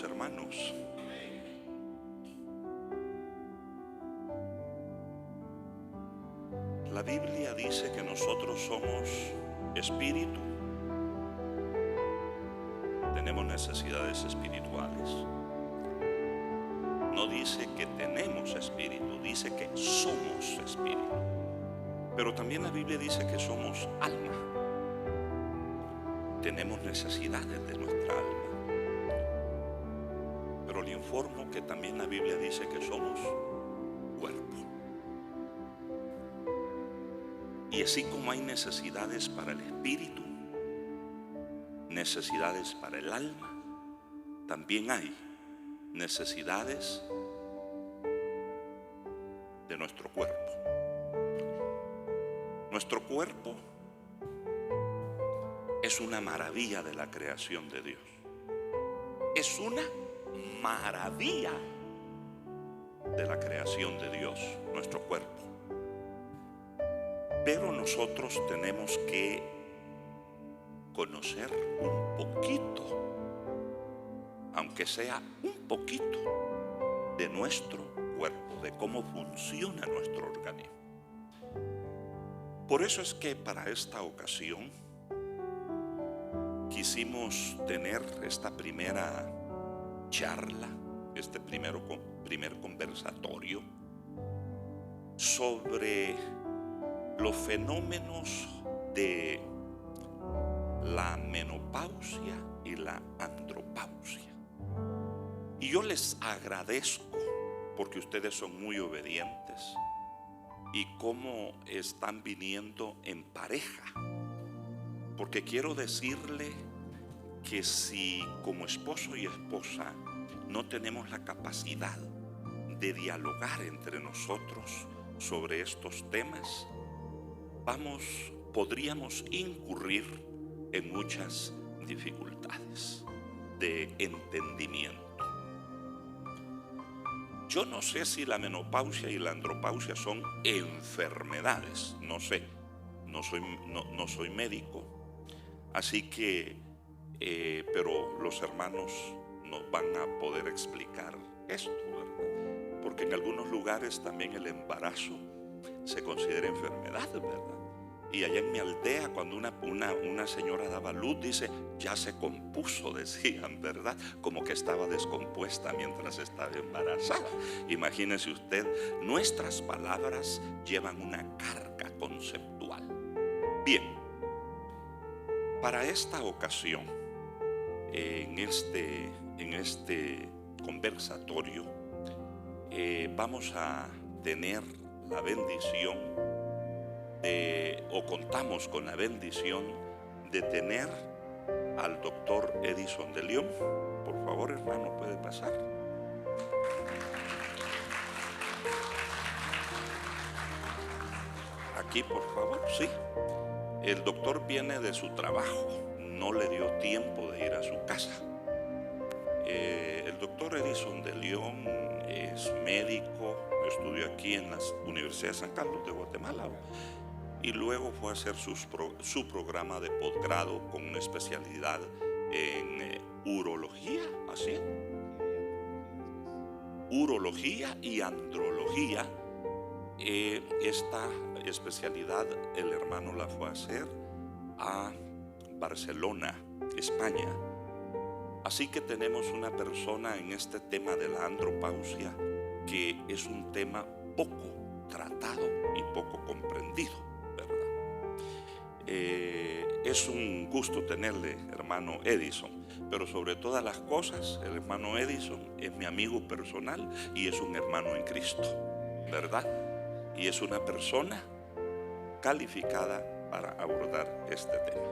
hermanos. La Biblia dice que nosotros somos espíritu. Tenemos necesidades espirituales. No dice que tenemos espíritu, dice que somos espíritu. Pero también la Biblia dice que somos alma. Tenemos necesidades de nuestra alma. Pero le informo que también la Biblia dice que somos cuerpo. Y así como hay necesidades para el espíritu, necesidades para el alma, también hay necesidades de nuestro cuerpo. Nuestro cuerpo es una maravilla de la creación de Dios. Es una maravilla de la creación de Dios, nuestro cuerpo. Pero nosotros tenemos que conocer un poquito, aunque sea un poquito, de nuestro cuerpo, de cómo funciona nuestro organismo. Por eso es que para esta ocasión quisimos tener esta primera charla, este primer conversatorio sobre los fenómenos de la menopausia y la andropausia. Y yo les agradezco porque ustedes son muy obedientes y cómo están viniendo en pareja. Porque quiero decirle que si como esposo y esposa no tenemos la capacidad de dialogar entre nosotros sobre estos temas, podríamos incurrir en muchas dificultades de entendimiento. Yo no sé si la menopausia y la andropausia son enfermedades, no sé, no soy médico, así que, pero los hermanos nos van a poder explicar esto, ¿verdad? Porque en algunos lugares también el embarazo se considera enfermedad, ¿verdad? Y allá en mi aldea, cuando una señora daba luz, dice, ya se compuso, decían, ¿verdad? Como que estaba descompuesta mientras estaba embarazada. Imagínese usted, nuestras palabras llevan una carga conceptual. Bien, para esta ocasión, en este conversatorio, vamos a tener la bendición contamos con la bendición de tener al doctor Edison de León. Por favor, hermano, puede pasar. Aquí, por favor, sí. El doctor viene de su trabajo, no le dio tiempo de ir a su casa. El doctor Edison de León es médico, estudió aquí en la Universidad de San Carlos de Guatemala y luego fue a hacer su programa de posgrado con una especialidad en urología, así, urología y andrología. Esta especialidad el hermano la fue a hacer a Barcelona, España. Así que tenemos una persona en este tema de la andropausia que es un tema poco tratado y poco comprendido, ¿verdad? Es un gusto tenerle, hermano Edison, pero sobre todas las cosas, el hermano Edison es mi amigo personal y es un hermano en Cristo, ¿verdad? Y es una persona calificada para abordar este tema.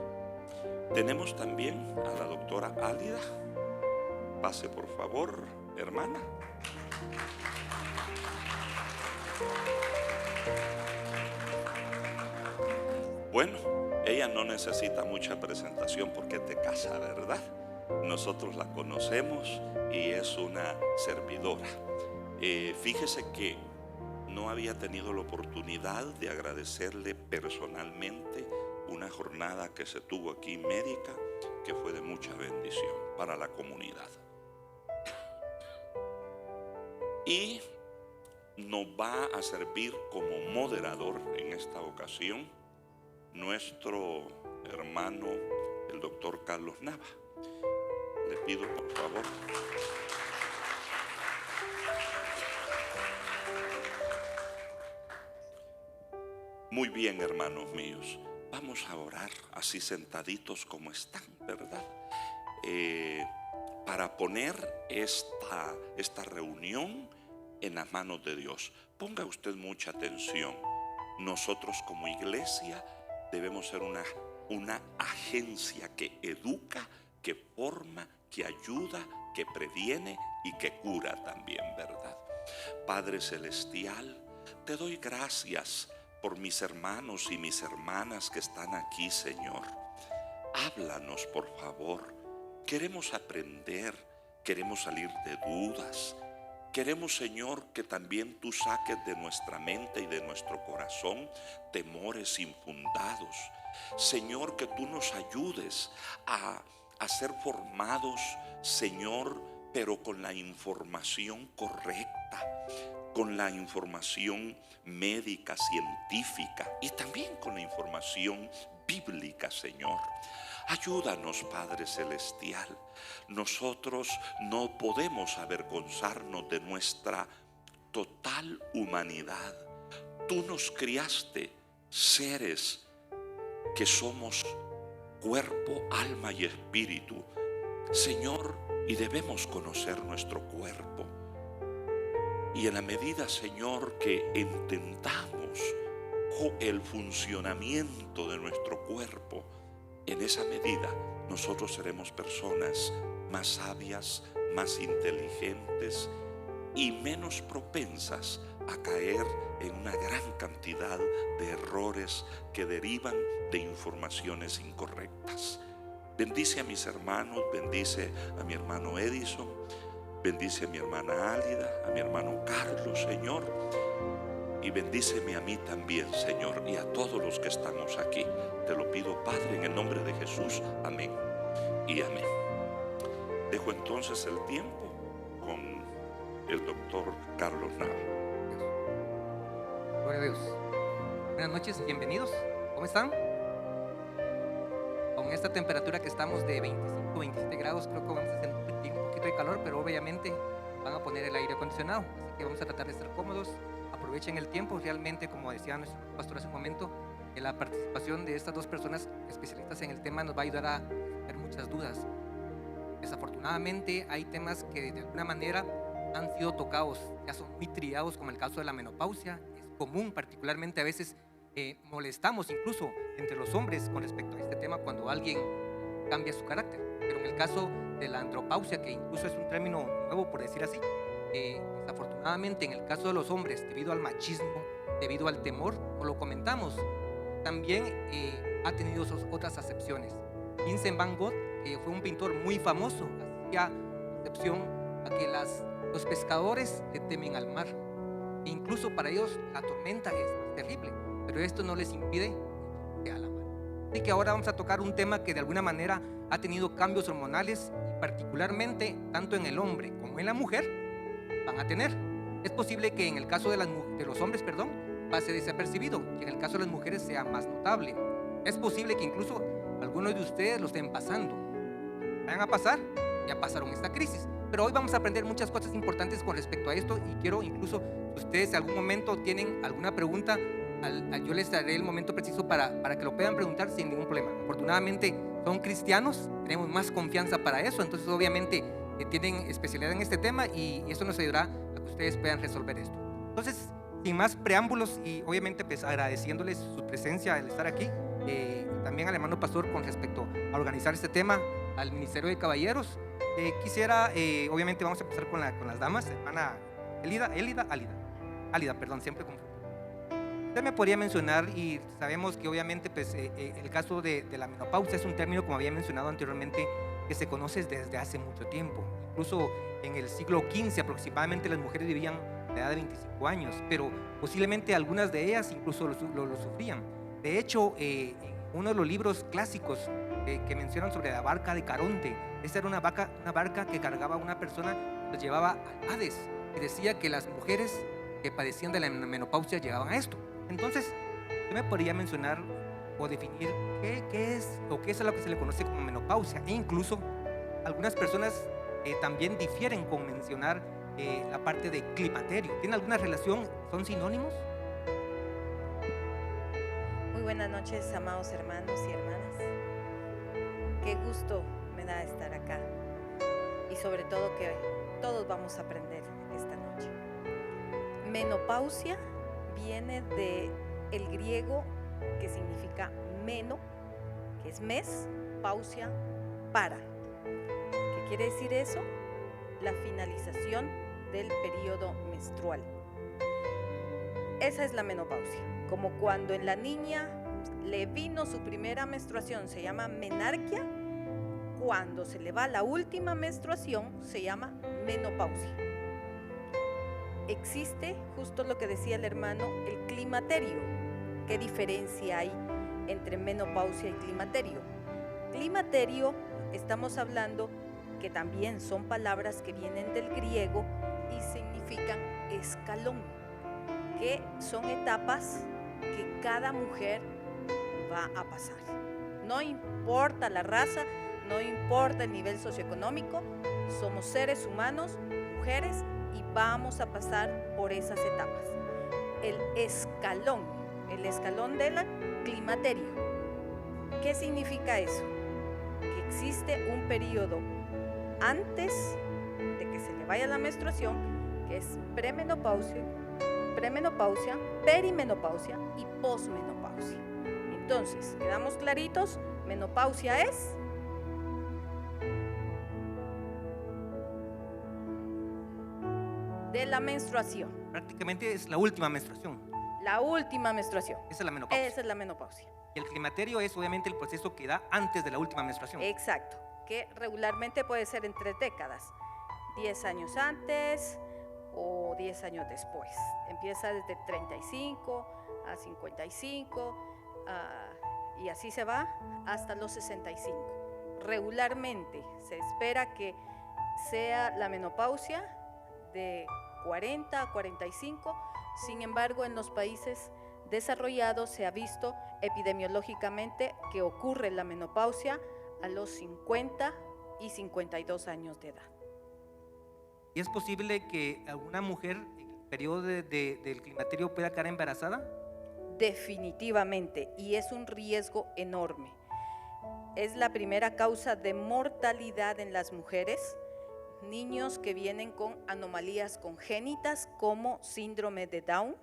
Tenemos también a la doctora Álida. Pase por favor, hermana. Bueno, ella no necesita mucha presentación porque es de casa, ¿verdad? Nosotros la conocemos y es una servidora. Fíjese que no había tenido la oportunidad de agradecerle personalmente una jornada que se tuvo aquí médica, que fue de mucha bendición para la comunidad. Y nos va a servir como moderador en esta ocasión nuestro hermano, el doctor Carlos Nava. Le pido por favor. Muy bien, hermanos míos, vamos a orar así sentaditos como están, ¿verdad? Para poner esta reunión en las manos de Dios. Ponga usted mucha atención. Nosotros como iglesia debemos ser una agencia que educa, que forma, que ayuda, que previene y que cura también, ¿verdad? Padre celestial, te doy gracias por mis hermanos y mis hermanas que están aquí, Señor. Háblanos, por favor. Queremos aprender, queremos salir de dudas. Queremos, Señor, que también tú saques de nuestra mente y de nuestro corazón temores infundados. Señor, que tú nos ayudes a ser formados, Señor, pero con la información correcta, con la información médica, científica y también con la información bíblica, Señor. Ayúdanos, Padre celestial. Nosotros no podemos avergonzarnos de nuestra total humanidad. Tú nos criaste seres que somos cuerpo, alma y espíritu, Señor, y debemos conocer nuestro cuerpo. Y en la medida, Señor, que entendamos el funcionamiento de nuestro cuerpo, en esa medida nosotros seremos personas más sabias, más inteligentes y menos propensas a caer en una gran cantidad de errores que derivan de informaciones incorrectas. Bendice a mis hermanos, bendice a mi hermano Edison, bendice a mi hermana Álida, a mi hermano Carlos, Señor, y bendíceme a mí también, Señor, y a todos los que estamos aquí. Te lo pido, Padre, en el nombre de Jesús. Amén y amén. Dejo entonces el tiempo con el doctor Carlos Nava. Gloria a Dios. Buenas noches, bienvenidos. ¿Cómo están? Con esta temperatura que estamos de 25, 27 grados, creo que vamos a sentir un poquito de calor, pero obviamente van a poner el aire acondicionado. Así que vamos a tratar de estar cómodos. Aprovechen el tiempo. Realmente, como decía nuestro pastor hace un momento, la participación de estas dos personas especialistas en el tema nos va a ayudar a ver muchas dudas. Desafortunadamente hay temas que de alguna manera han sido tocados, ya son muy trillados, como el caso de la menopausia. Es común, particularmente a veces molestamos incluso entre los hombres con respecto a este tema cuando alguien cambia su carácter. Pero en el caso de la andropausia, que incluso es un término nuevo por decir así, desafortunadamente en el caso de los hombres, debido al machismo, debido al temor, no lo comentamos, también ha tenido otras acepciones. Vincent Van Gogh, que fue un pintor muy famoso, hacía acepción a que los pescadores le temen al mar, e incluso para ellos la tormenta es más terrible, pero esto no les impide que a la mar. Así que ahora vamos a tocar un tema que de alguna manera ha tenido cambios hormonales, y particularmente tanto en el hombre como en la mujer van a tener. Es posible que en el caso de los hombres, pase desapercibido, y en el caso de las mujeres sea más notable. Es posible que incluso algunos de ustedes lo estén pasando, vayan a pasar, ya pasaron esta crisis. Pero hoy vamos a aprender muchas cosas importantes con respecto a esto, y quiero incluso, si ustedes en algún momento tienen alguna pregunta, yo les daré el momento preciso para que lo puedan preguntar sin ningún problema. Afortunadamente son cristianos, tenemos más confianza para eso, entonces obviamente tienen especialidad en este tema, y eso nos ayudará a que ustedes puedan resolver esto. Entonces, sin más preámbulos, y obviamente pues agradeciéndoles su presencia al estar aquí, y también al hermano pastor con respecto a organizar este tema, al Ministerio de Caballeros, quisiera, obviamente vamos a empezar con las damas. Hermana Álida, perdón, siempre confundo. Usted me podría mencionar, y sabemos que obviamente pues, el caso de la menopausia es un término, como había mencionado anteriormente, que se conoce desde hace mucho tiempo. Incluso en el siglo XV aproximadamente las mujeres vivían la edad de 25 años, pero posiblemente algunas de ellas incluso lo sufrían. De hecho, en uno de los libros clásicos que mencionan sobre la barca de Caronte, esta era una barca que cargaba a una persona, los llevaba al Hades. que decía que las mujeres que padecían de la menopausia llegaban a esto. Entonces, ¿usted me podría mencionar o definir qué es o qué es a lo que se le conoce como menopausia? E incluso algunas personas también difieren con mencionar la parte de climaterio. ¿Tiene alguna relación? ¿Son sinónimos? Muy buenas noches, amados hermanos y hermanas. Qué gusto me da estar acá y sobre todo que todos vamos a aprender esta noche. Menopausia viene del griego que significa meno, que es mes, pausia, para. ¿Qué quiere decir eso? La finalización del periodo menstrual. Esa es la menopausia, como cuando en la niña le vino su primera menstruación, se llama menarquia. Cuando se le va la última menstruación, se llama menopausia. Existe, justo lo que decía el hermano, el climaterio. ¿Qué diferencia hay entre menopausia y climaterio? Climaterio, estamos hablando que también son palabras que vienen del griego y significan escalón, que son etapas que cada mujer va a pasar. No importa la raza, no importa el nivel socioeconómico, somos seres humanos, mujeres, y vamos a pasar por esas etapas. El escalón del climaterio. ¿Qué significa eso? Que existe un periodo antes de que se le vaya la menstruación, que es premenopausia, perimenopausia y posmenopausia. Entonces, ¿quedamos claritos? Menopausia es de la menstruación. Prácticamente es la última menstruación. La última menstruación. Esa es la menopausia. Esa es la menopausia. Y el climaterio es obviamente el proceso que da antes de la última menstruación. Exacto, que regularmente puede ser en 3 décadas, 10 años antes o 10 años después. Empieza desde 35 a 55 y así se va hasta los 65. Regularmente se espera que sea la menopausia de 40 a 45, sin embargo en los países desarrollados se ha visto epidemiológicamente que ocurre la menopausia a los 50 y 52 años de edad. ¿Y es posible que alguna mujer en el periodo del climaterio pueda quedar embarazada? Definitivamente, y es un riesgo enorme. Es la primera causa de mortalidad en las mujeres, niños que vienen con anomalías congénitas como síndrome de Down,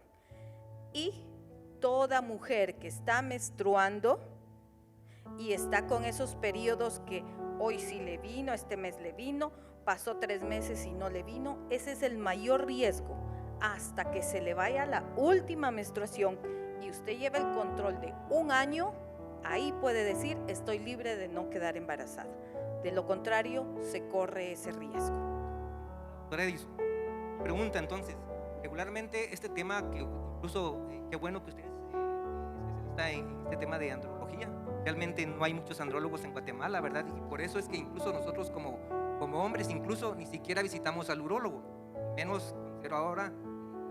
y toda mujer que está menstruando y está con esos periodos que hoy sí le vino, este mes le vino, pasó 3 meses y no le vino, ese es el mayor riesgo hasta que se le vaya la última menstruación y usted lleva el control de 1 año, ahí puede decir estoy libre de no quedar embarazada. De lo contrario, se corre ese riesgo. Doctora Edison, pregunta entonces, regularmente este tema que incluso, qué bueno que usted es especialista en este tema de andrología. Realmente no hay muchos andrólogos en Guatemala, ¿verdad? Y por eso es que incluso nosotros como hombres incluso ni siquiera visitamos al urólogo, menos considero ahora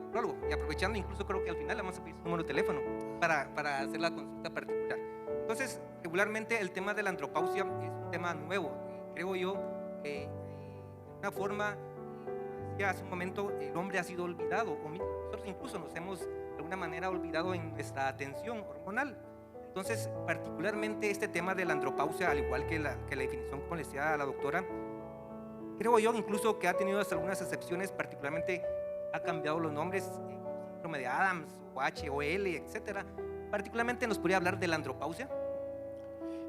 urólogo. Y aprovechando, incluso creo que al final le vamos a pedir su número de teléfono para hacer la consulta particular. Entonces, regularmente el tema de la andropausia es un tema nuevo. Creo yo que de una forma, decía hace un momento, el hombre ha sido olvidado, o nosotros incluso nos hemos de alguna manera olvidado en nuestra atención hormonal. Entonces, particularmente este tema de la andropausia, al igual que la definición, como le decía a la doctora, creo yo incluso que ha tenido hasta algunas excepciones, particularmente ha cambiado los nombres, síndrome de Adams, OH, OL, etcétera. Particularmente, ¿nos podría hablar de la andropausia?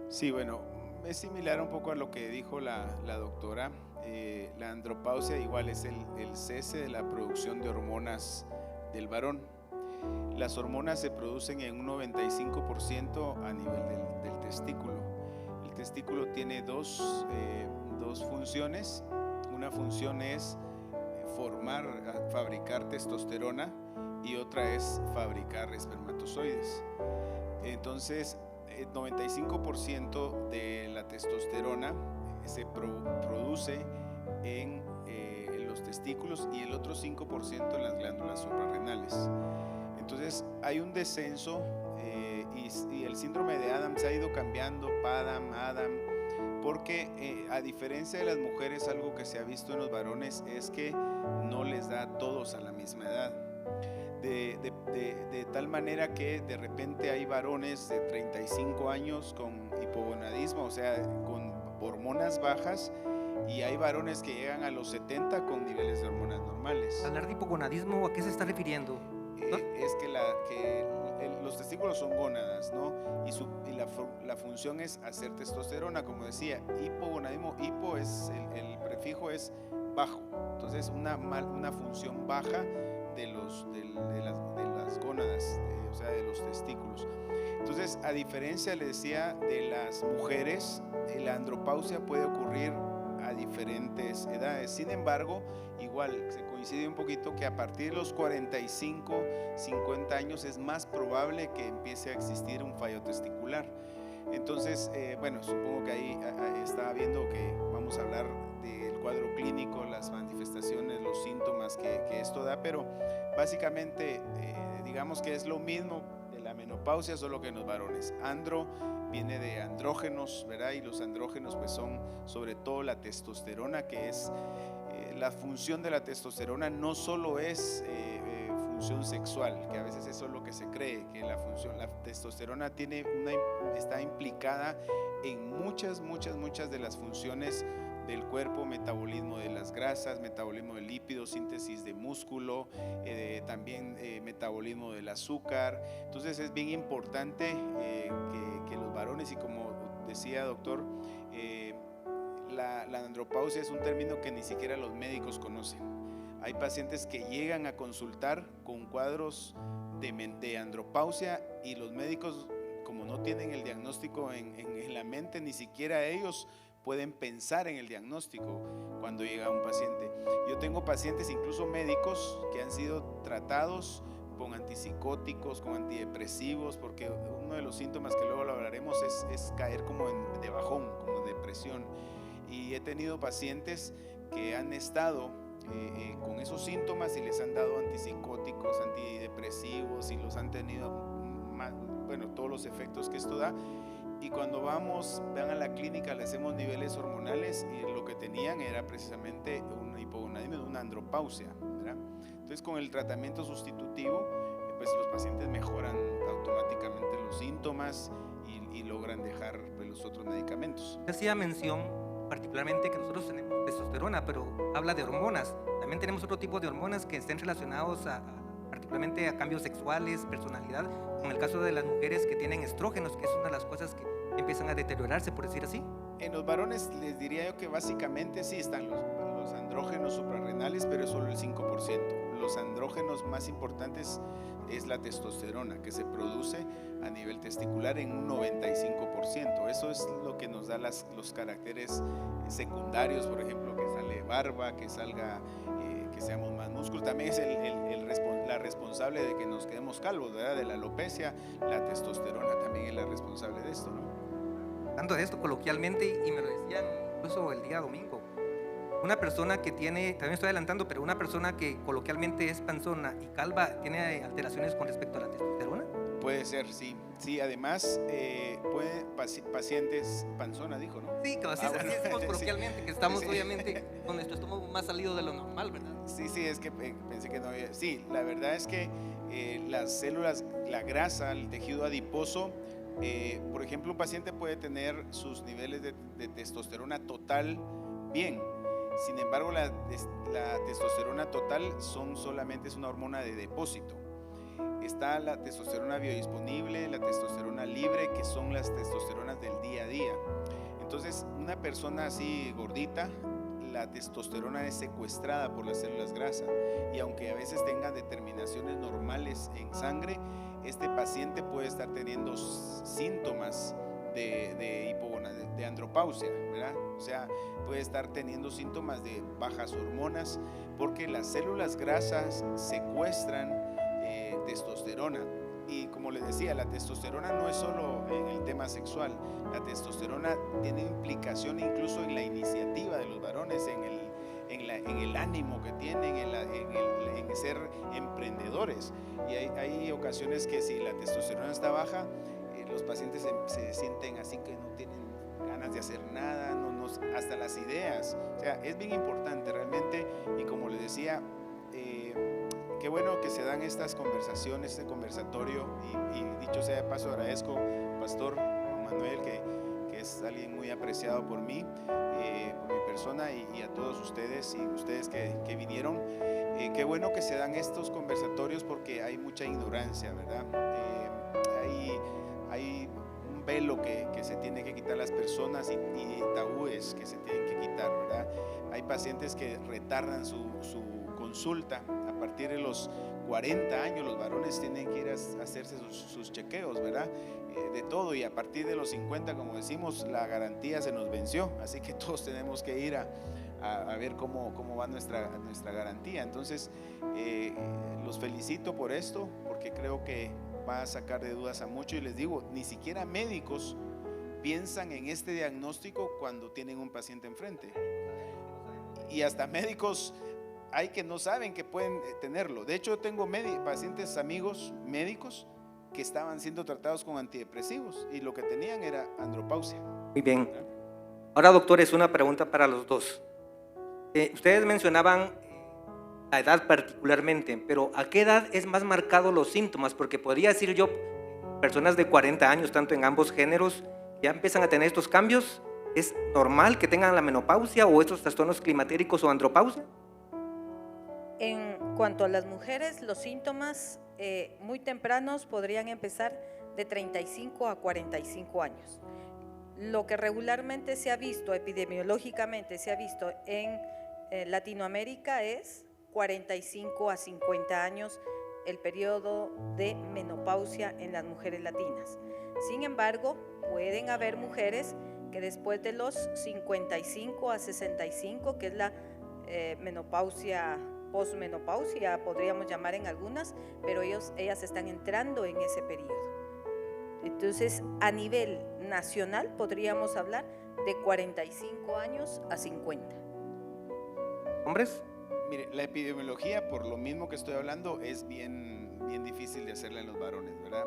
Sí, bueno, es similar un poco a lo que dijo la doctora. La andropausia igual es el cese de la producción de hormonas del varón. Las hormonas se producen en un 95% a nivel del testículo. El testículo tiene dos funciones. Una función es fabricar testosterona y otra es fabricar espermatozoides. Entonces, el 95% de la testosterona se produce en los los testículos y el otro 5% en las glándulas suprarrenales. Entonces hay un descenso y el síndrome de Adams ha ido cambiando, Padam, Adam, porque a diferencia de las mujeres, algo que se ha visto en los varones es que no les da a todos a la misma edad. De tal manera que de repente hay varones de 35 años con hipogonadismo, o sea, con hormonas bajas, y hay varones que llegan a los 70 con niveles de hormonas normales. Hablar de hipogonadismo, ¿a qué se está refiriendo? Es que los testículos son gónadas, ¿no? Y la función es hacer testosterona, como decía. Hipogonadismo, hipo es el prefijo es bajo, entonces una función baja de las gónadas, o sea, de los testículos. Entonces, a diferencia, le decía, de las mujeres, la andropausia puede ocurrir a diferentes edades. Sin embargo, igual se coincide un poquito que a partir de los 45, 50 años es más probable que empiece a existir un fallo testicular. Entonces, bueno, supongo que ahí estaba viendo que vamos a hablar del cuadro clínico, las manifestaciones, los síntomas que esto da, pero básicamente digamos que es lo mismo de la menopausia, solo que en los varones. Andro viene de andrógenos, ¿verdad? Y los andrógenos pues son sobre todo la testosterona, que es la función de la testosterona no solo es función sexual, que a veces eso es lo que se cree, que la testosterona está implicada en muchas de las funciones del cuerpo, metabolismo de las grasas, metabolismo de lípidos, síntesis de músculo, también metabolismo del azúcar. Entonces es bien importante que los varones, y como decía doctor, la andropausia es un término que ni siquiera los médicos conocen. Hay pacientes que llegan a consultar con cuadros de andropausia y los médicos, como no tienen el diagnóstico en la mente, ni siquiera ellos pueden pensar en el diagnóstico cuando llega un paciente. Yo tengo pacientes, incluso médicos, que han sido tratados con antipsicóticos, con antidepresivos, porque uno de los síntomas que luego lo hablaremos es caer como de bajón, como depresión. Y he tenido pacientes que han estado con esos síntomas y les han dado antipsicóticos, antidepresivos, y los han tenido, bueno, todos los efectos que esto da. Y cuando van a la clínica, le hacemos niveles hormonales y lo que tenían era precisamente un hipogonadismo, una andropausia, ¿verdad? Entonces, con el tratamiento sustitutivo, pues los pacientes mejoran automáticamente los síntomas y logran dejar pues, los otros medicamentos. Hacía mención particularmente que nosotros tenemos testosterona, pero habla de hormonas. También tenemos otro tipo de hormonas que estén relacionados particularmente a cambios sexuales, personalidad, como el caso de las mujeres que tienen estrógenos, que es una de las cosas que empiezan a deteriorarse, por decir así. En los varones les diría yo que básicamente sí están los andrógenos suprarrenales, pero es solo el 5%. Los andrógenos más importantes es la testosterona, que se produce a nivel testicular en un 95%. Eso es lo que nos da los caracteres secundarios, por ejemplo, que sale barba, que salga, que seamos más músculos. También es la responsable de que nos quedemos calvos, ¿verdad? De la alopecia, la testosterona también es la responsable de esto, ¿no? Hablando de esto coloquialmente, y me lo decían incluso el día domingo, una persona que tiene, también estoy adelantando, pero una persona que coloquialmente es panzona y calva, ¿tiene alteraciones con respecto a la testosterona? Puede ser, sí. Sí, además, pacientes panzona, dijo, ¿no? Sí, que así, bueno, así decimos coloquialmente, sí, que estamos sí, obviamente con nuestro estómago más salido de lo normal, ¿verdad? Sí, es que pensé que no había. Sí, la verdad es que las células, la grasa, el tejido adiposo, por ejemplo, un paciente puede tener sus niveles de testosterona total bien. Sin embargo, la testosterona total solamente es una hormona de depósito. Está la testosterona biodisponible, la testosterona libre, que son las testosteronas del día a día. Entonces, una persona así gordita, la testosterona es secuestrada por las células grasa, y aunque a veces tenga determinaciones normales en sangre, este paciente puede estar teniendo síntomas de andropausia, ¿verdad? O sea, puede estar teniendo síntomas de bajas hormonas porque las células grasas secuestran testosterona. Y como les decía, la testosterona no es solo en el tema sexual, la testosterona tiene implicación incluso en la iniciativa de los varones, en en el ánimo que tienen, en ser emprendedores. Y hay ocasiones que si la testosterona está baja, los pacientes se sienten así que no tienen ganas de hacer nada, hasta las ideas. O sea, es bien importante realmente, y como les decía, qué bueno que se dan estas conversaciones, este conversatorio, y dicho sea de paso, agradezco al pastor Juan Manuel, que es alguien muy apreciado por mí, por mi persona, y a todos ustedes, y ustedes que vinieron. Qué bueno que se dan estos conversatorios porque hay mucha ignorancia, ¿verdad? Hay un velo que se tiene que quitar las personas y tabúes que se tienen que quitar, ¿verdad? Hay pacientes que retardan su consulta. A partir de los 40 años los varones tienen que ir a hacerse sus chequeos, ¿verdad? De todo, y a partir de los 50, como decimos, la garantía se nos venció, así que todos tenemos que ir a ver cómo va nuestra garantía. Entonces, los felicito por esto, porque creo que va a sacar de dudas a muchos, y les digo, ni siquiera médicos piensan en este diagnóstico cuando tienen un paciente enfrente, y hasta médicos hay que no saben que pueden tenerlo. De hecho, tengo pacientes, amigos médicos que estaban siendo tratados con antidepresivos y lo que tenían era andropausia. Muy bien. Ahora, doctores, una pregunta para los dos. Ustedes mencionaban la edad particularmente, pero ¿a qué edad es más marcado los síntomas? Porque podría decir yo, personas de 40 años, tanto en ambos géneros, ya empiezan a tener estos cambios. ¿Es normal que tengan la menopausia o estos trastornos climatéricos o andropausia? En cuanto a las mujeres, los síntomas muy tempranos podrían empezar de 35 a 45 años. Lo que regularmente se ha visto, epidemiológicamente se ha visto en Latinoamérica es 45 a 50 años el periodo de menopausia en las mujeres latinas. Sin embargo, pueden haber mujeres que después de los 55 a 65, que es la menopausia, posmenopausia, podríamos llamar en algunas, pero ellas están entrando en ese periodo. Entonces, a nivel nacional podríamos hablar de 45 años a 50. ¿Hombres? Mire, la epidemiología, por lo mismo que estoy hablando, es bien difícil de hacerla en los varones, ¿verdad?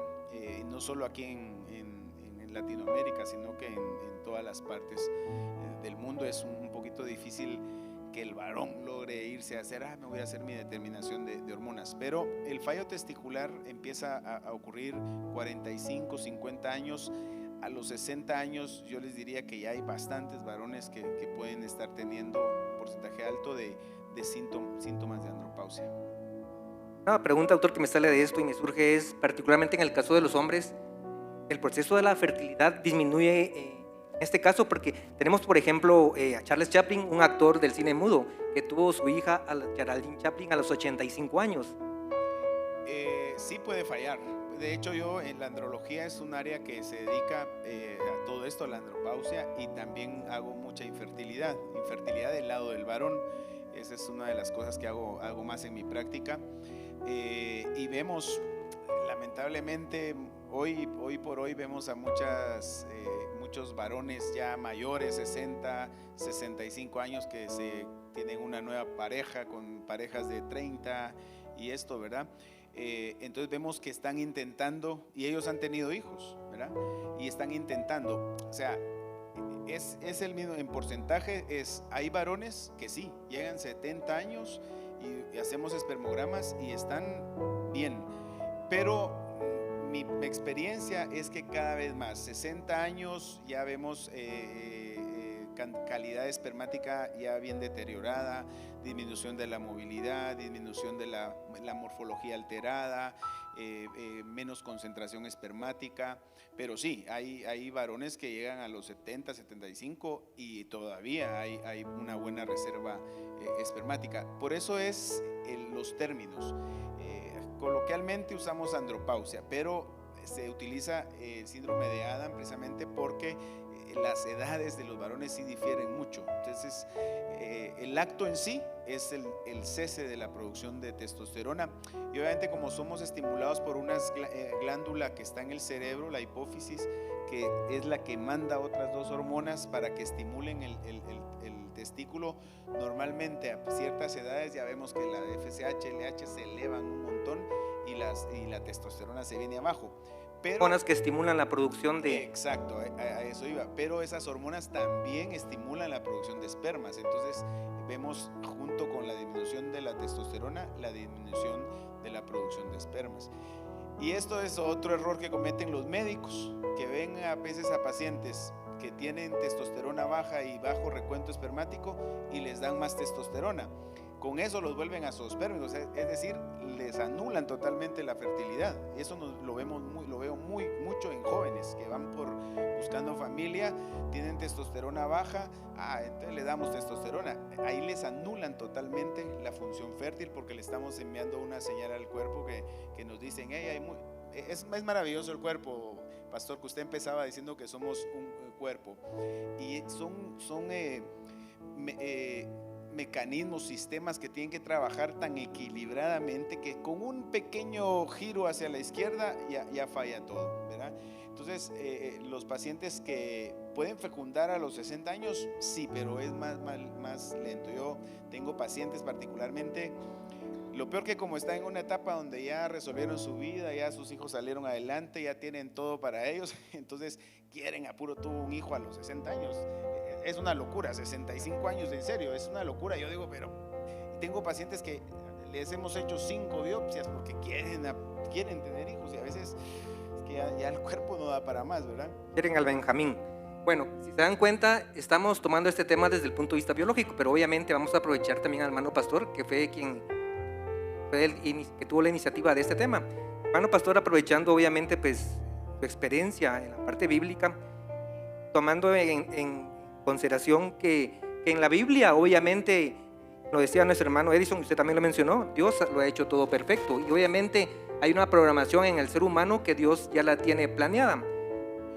No solo aquí en Latinoamérica, sino que en todas las partes del mundo es un poquito difícil que el varón logre irse a hacer, me voy a hacer mi determinación de hormonas. Pero el fallo testicular empieza a ocurrir 45, 50 años. A los 60 años yo les diría que ya hay bastantes varones que pueden estar teniendo un porcentaje alto de síntomas de andropausia. Una pregunta, doctor, que me sale de esto y me surge es, particularmente en el caso de los hombres, el proceso de la fertilidad disminuye en este caso, porque tenemos, por ejemplo, a Charles Chaplin, un actor del cine mudo, que tuvo su hija, Geraldine Chaplin, a los 85 años. Sí puede fallar. De hecho, la andrología es un área que se dedica a todo esto, a la andropausia, y también hago mucha infertilidad del lado del varón. Esa es una de las cosas que hago más en mi práctica. Y vemos, lamentablemente, hoy por hoy vemos a muchos varones ya mayores, 60, 65 años, que tienen una nueva pareja con parejas de 30 y esto, ¿verdad? Entonces vemos que están intentando, y ellos han tenido hijos, ¿verdad? Y están intentando, o sea, es el mismo en porcentaje. Hay varones que sí, llegan 70 años y hacemos espermogramas y están bien, pero mi experiencia es que cada vez más, 60 años ya vemos calidad espermática ya bien deteriorada, disminución de la movilidad, disminución de la morfología alterada, menos concentración espermática. Pero sí, hay varones que llegan a los 70, 75 y todavía hay una buena reserva espermática. Por eso es los términos. Coloquialmente usamos andropausia, pero se utiliza el síndrome de Adam precisamente porque las edades de los varones sí difieren mucho. Entonces, el acto en sí es el cese de la producción de testosterona, y obviamente como somos estimulados por una glándula que está en el cerebro, la hipófisis, que es la que manda otras dos hormonas para que estimulen el testículo normalmente a ciertas edades ya vemos que la FSH, LH se elevan un montón y la testosterona se viene abajo. Pero, hormonas que estimulan la producción de... Exacto, a eso iba. Pero esas hormonas también estimulan la producción de espermas. Entonces vemos junto con la disminución de la testosterona, la disminución de la producción de espermas. Y esto es otro error que cometen los médicos, que ven a veces a pacientes que tienen testosterona baja y bajo recuento espermático y les dan más testosterona. Con eso los vuelven azoospermicos, es decir, les anulan totalmente la fertilidad. Y eso lo veo mucho en jóvenes que van buscando familia, tienen testosterona baja, entonces le damos testosterona. Ahí les anulan totalmente la función fértil porque le estamos enviando una señal al cuerpo que nos dicen, hey, es maravilloso el cuerpo, pastor, que usted empezaba diciendo que somos un cuerpo. Y son mecanismos, sistemas que tienen que trabajar tan equilibradamente que con un pequeño giro hacia la izquierda ya falla todo, ¿verdad? Entonces, los pacientes que pueden fecundar a los 60 años, sí, pero es más lento. Yo tengo pacientes particularmente, lo peor que como están en una etapa donde ya resolvieron su vida, ya sus hijos salieron adelante, ya tienen todo para ellos, entonces quieren apuro tuvo un hijo a los 60 años. Es una locura, 65 años, en serio, es una locura. Yo digo, pero tengo pacientes que les hemos hecho 5 biopsias porque quieren tener hijos y a veces es que ya el cuerpo no da para más, ¿verdad? Quieren al Benjamín. Bueno, si se dan cuenta, estamos tomando este tema desde el punto de vista biológico, pero obviamente vamos a aprovechar también al hermano pastor, que fue el que tuvo la iniciativa de este tema. Hermano pastor, aprovechando obviamente pues su experiencia en la parte bíblica, tomando en consideración que en la Biblia, obviamente, lo decía nuestro hermano Edison, usted también lo mencionó, Dios lo ha hecho todo perfecto y obviamente hay una programación en el ser humano que Dios ya la tiene planeada.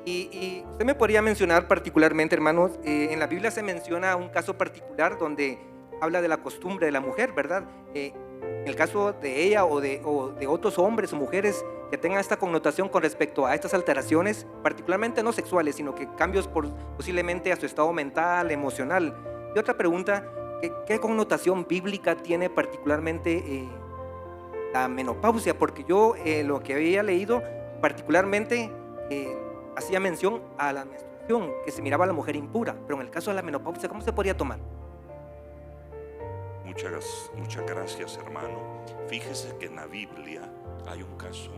Y usted me podría mencionar particularmente, hermanos, en la Biblia se menciona un caso particular donde habla de la costumbre de la mujer, ¿verdad? En el caso de ella o de otros hombres o mujeres que tengan esta connotación con respecto a estas alteraciones, particularmente no sexuales, sino que cambios posiblemente a su estado mental, emocional. Y otra pregunta, ¿qué connotación bíblica tiene particularmente la menopausia? Porque yo lo que había leído particularmente hacía mención a la menstruación, que se miraba a la mujer impura, pero en el caso de la menopausia, ¿cómo se podría tomar? Muchas gracias, hermano. Fíjese que en la Biblia hay un caso,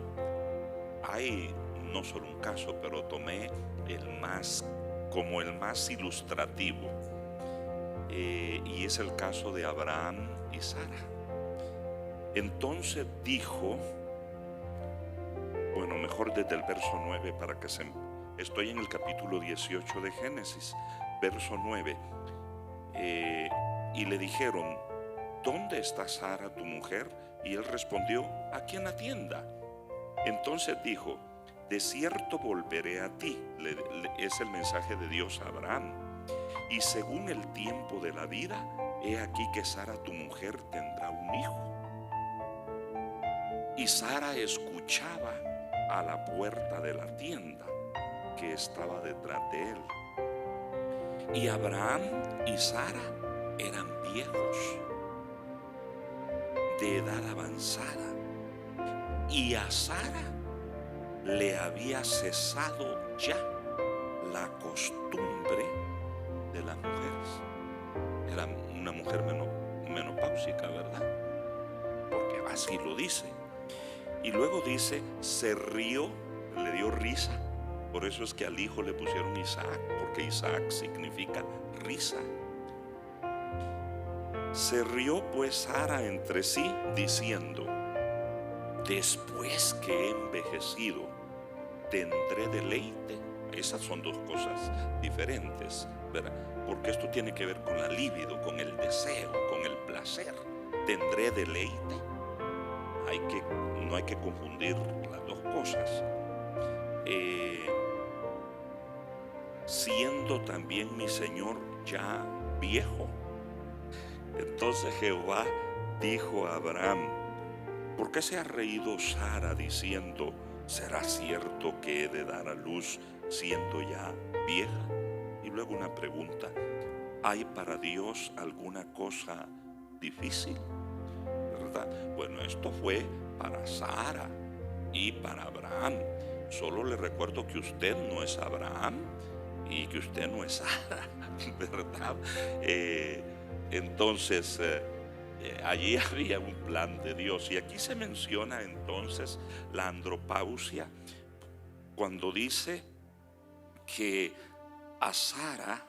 no solo un caso, pero tomé el más ilustrativo, y es el caso de Abraham y Sara. Entonces dijo, bueno, mejor desde el verso 9 estoy en el capítulo 18 de Génesis, verso 9, y le dijeron, ¿dónde está Sara tu mujer? Y él respondió, aquí en la tienda. Entonces dijo, de cierto volveré a ti. Es el mensaje de Dios a Abraham. Y según el tiempo de la vida, he aquí que Sara tu mujer tendrá un hijo. Y Sara escuchaba a la puerta de la tienda que estaba detrás de él. Y Abraham y Sara eran viejos, de edad avanzada, y a Sara le había cesado ya la costumbre de las mujeres. Era una mujer menopáusica, ¿verdad? Porque así lo dice. Y luego dice, se rió, le dio risa. Por eso es que al hijo le pusieron Isaac, porque Isaac significa risa. Se rió pues Sara entre sí, diciendo, después que he envejecido, tendré deleite. Esas son dos cosas diferentes, ¿verdad? Porque esto tiene que ver con la libido, con el deseo, con el placer. Tendré deleite. No hay que confundir las dos cosas. Siendo también mi Señor ya viejo. Entonces Jehová dijo a Abraham, ¿por qué se ha reído Sara diciendo, será cierto que he de dar a luz siendo ya vieja? Y luego una pregunta, ¿Hay para Dios alguna cosa difícil? ¿Verdad? Bueno, esto fue para Sara y para Abraham. Solo le recuerdo que usted no es Abraham y que usted no es Sara, ¿verdad? Entonces, allí había un plan de Dios. Y aquí se menciona entonces la andropausia cuando dice que a Sara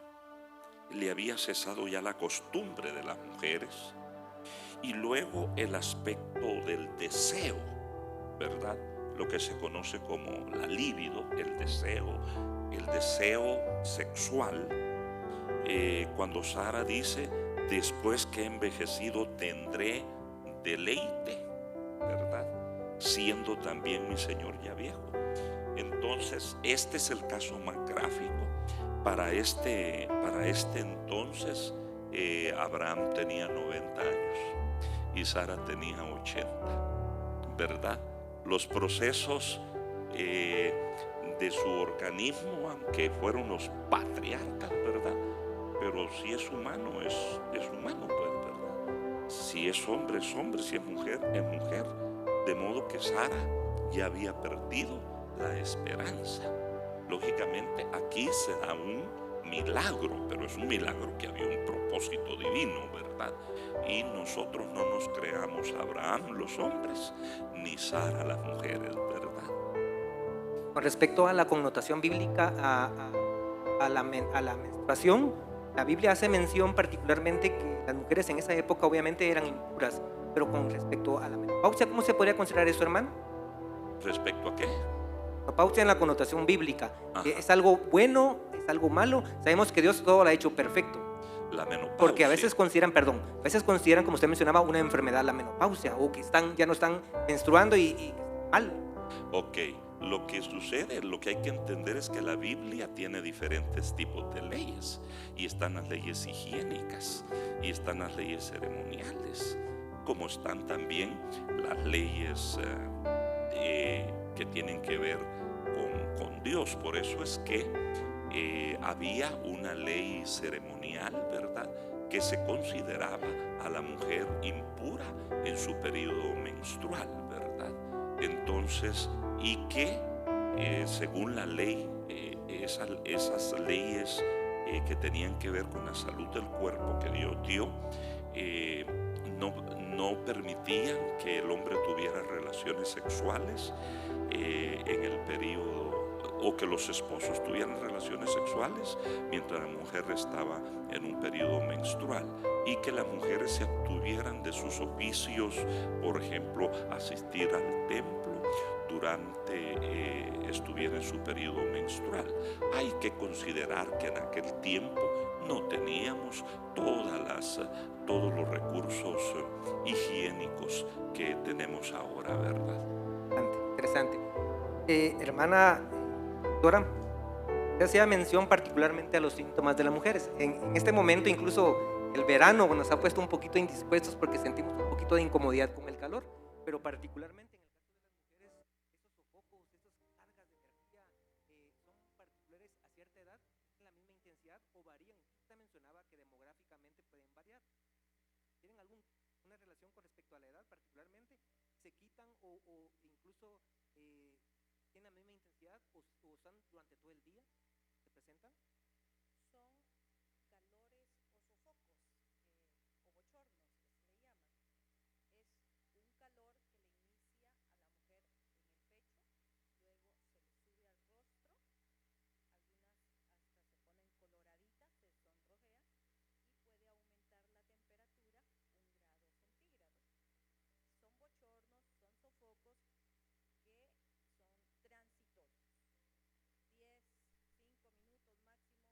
le había cesado ya la costumbre de las mujeres, y luego el aspecto del deseo, ¿verdad? Lo que se conoce como la libido, el deseo sexual. Cuando Sara dice: después que he envejecido tendré deleite, ¿verdad? Siendo también mi Señor ya viejo. Entonces este es el caso más gráfico. Para este entonces Abraham tenía 90 años y Sara tenía 80, ¿verdad? Los procesos de su organismo, aunque fueron los patriarcas, ¿verdad? Pero si es humano, es humano, pues, ¿verdad? Si es hombre, es hombre. Si es mujer, es mujer. De modo que Sara ya había perdido la esperanza. Lógicamente aquí se da un milagro, pero es un milagro que había un propósito divino, ¿verdad? Y nosotros no nos creamos Abraham los hombres, ni Sara las mujeres, ¿verdad? Con respecto a la connotación bíblica a la menstruación, la Biblia hace mención particularmente que las mujeres en esa época obviamente eran impuras, pero con respecto a la menopausia, ¿cómo se podría considerar eso, hermano? ¿Respecto a qué? Menopausia en la connotación bíblica. Ajá. ¿Es algo bueno? ¿Es algo malo? Sabemos que Dios todo lo ha hecho perfecto. La menopausia. Porque a veces consideran, como usted mencionaba, una enfermedad la menopausia, o que ya no están menstruando y mal. Ok, lo que sucede, lo que hay que entender es que la Biblia tiene diferentes tipos de leyes, y están las leyes higiénicas y están las leyes ceremoniales, como están también las leyes que tienen que ver con Dios. Por eso es que había una ley ceremonial, ¿verdad?, que se consideraba a la mujer impura en su periodo menstrual, ¿verdad? Entonces, y que según la ley, esas leyes que tenían que ver con la salud del cuerpo que Dios dio, no permitían que el hombre tuviera relaciones sexuales en el periodo, o que los esposos tuvieran relaciones sexuales mientras la mujer estaba en un periodo menstrual, y que las mujeres se abstuvieran de sus oficios, por ejemplo, asistir al templo durante estuviera en su periodo menstrual. Hay que considerar que en aquel tiempo no teníamos todos los recursos higiénicos que tenemos ahora, ¿verdad? Interesante. Hermana doctora, usted hacía mención particularmente a los síntomas de las mujeres. En este momento, incluso el verano nos ha puesto un poquito indispuestos porque sentimos un poquito de incomodidad con el calor, pero particularmente en el caso de las mujeres, esos sofocos, esas cargas de energía son particulares a cierta edad, en la misma intensidad o varían. Usted mencionaba que demográficamente pueden variar. ¿Tienen alguna relación con respecto a la edad particularmente? ¿Se quitan o incluso tienen la misma intensidad o están durante todo el día? ¿Se presentan? Son calores o sofocos o bochornos, que se le llama. Es un calor que le inicia a la mujer en el pecho, luego se le sube al rostro, algunas hasta se ponen coloraditas, se sonrojea, y puede aumentar la temperatura 1 grado centígrado. Son bochornos, son sofocos que son transitorios, 10, 5 minutos máximo,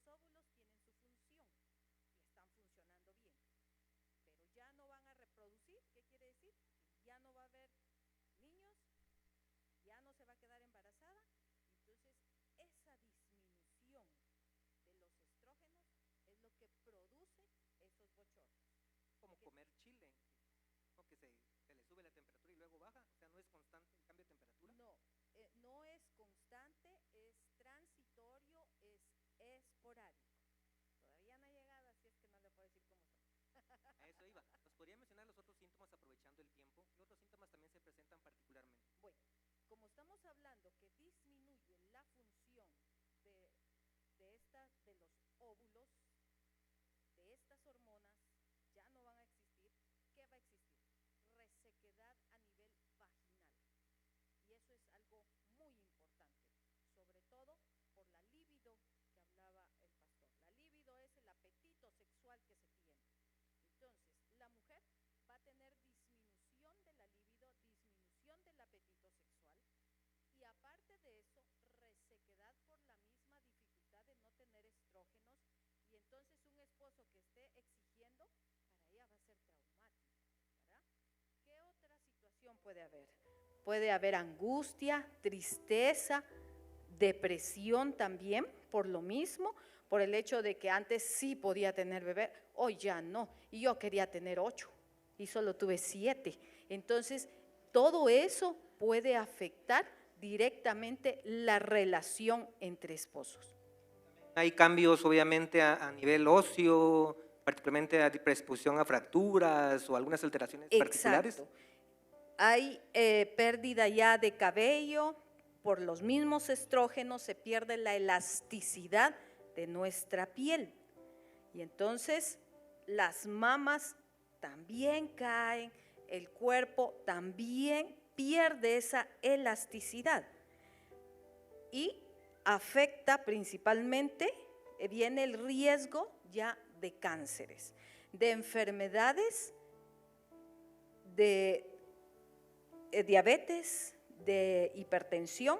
óvulos tienen su función y están funcionando bien, pero ya no van a reproducir. ¿Qué quiere decir? Que ya no va a haber niños, ya no se va a quedar embarazada. Entonces, esa disminución de los estrógenos es lo que produce esos bochornos. Como comer chile, ¿no? Que se le sube la temperatura y luego baja, o sea, no es constante el cambio de temperatura. No, no es constante, es transitorio, es esporádico. Todavía no ha llegado, así es que no le puedo decir cómo son. A eso iba. ¿Nos podría mencionar los otros síntomas aprovechando el tiempo? ¿Qué otros síntomas también se presentan particularmente? Bueno, como estamos hablando que disminuye la función de los óvulos, de estas hormonas, ya no van a existir. ¿Qué va a existir? Resequedad a nivel vaginal. Y eso es algo muy importante, sobre todo por la libido que hablaba el pastor. La libido es el apetito sexual que se tiene. Entonces, la mujer va a tener disminución de la libido, disminución del apetito sexual, y aparte de eso, resequedad por la misma dificultad de no tener estrógenos, y entonces un esposo que esté exigiendo, para ella va a ser traumático, ¿verdad? ¿Qué otra situación puede haber? Puede haber angustia, tristeza, depresión también, por lo mismo, por el hecho de que antes sí podía tener bebé, hoy ya no, y yo quería tener 8 y solo tuve 7. Entonces, todo eso puede afectar directamente la relación entre esposos. Hay cambios obviamente a nivel óseo, particularmente a predisposición a fracturas o algunas alteraciones particulares. Exacto. Hay pérdida ya de cabello, por los mismos estrógenos se pierde la elasticidad de nuestra piel. Y entonces las mamas también caen, el cuerpo también pierde esa elasticidad. Y afecta principalmente, viene el riesgo ya de cánceres, de enfermedades, de diabetes, de hipertensión,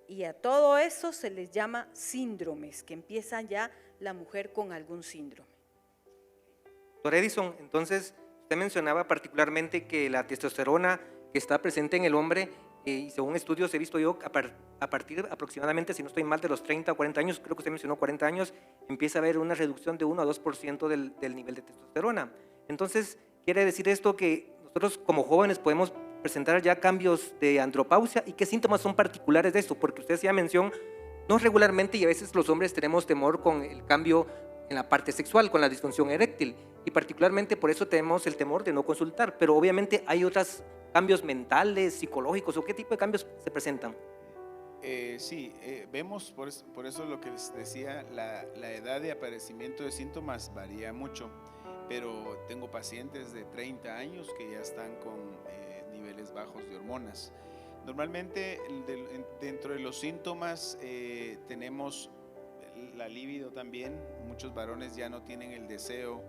y a todo eso se les llama síndromes, que empieza ya la mujer con algún síndrome. Doctor Edison, entonces usted mencionaba particularmente que la testosterona que está presente en el hombre, y según estudios he visto yo, a partir aproximadamente, si no estoy mal, de los 30 o 40 años, creo que usted mencionó 40 años, empieza a haber una reducción de 1 a 2% del nivel de testosterona. Entonces, quiere decir esto que nosotros como jóvenes podemos presentar ya cambios de andropausia, y qué síntomas son particulares de esto, porque usted hacía mención, no regularmente, y a veces los hombres tenemos temor con el cambio en la parte sexual, con la disfunción eréctil, y particularmente por eso tenemos el temor de no consultar, pero obviamente hay otros cambios mentales, psicológicos, o qué tipo de cambios se presentan. Sí, vemos, por eso lo que les decía, la edad de aparecimiento de síntomas varía mucho, pero tengo pacientes de 30 años que ya están con niveles bajos de hormonas. Normalmente dentro de los síntomas tenemos la libido también. Muchos varones ya no tienen el deseo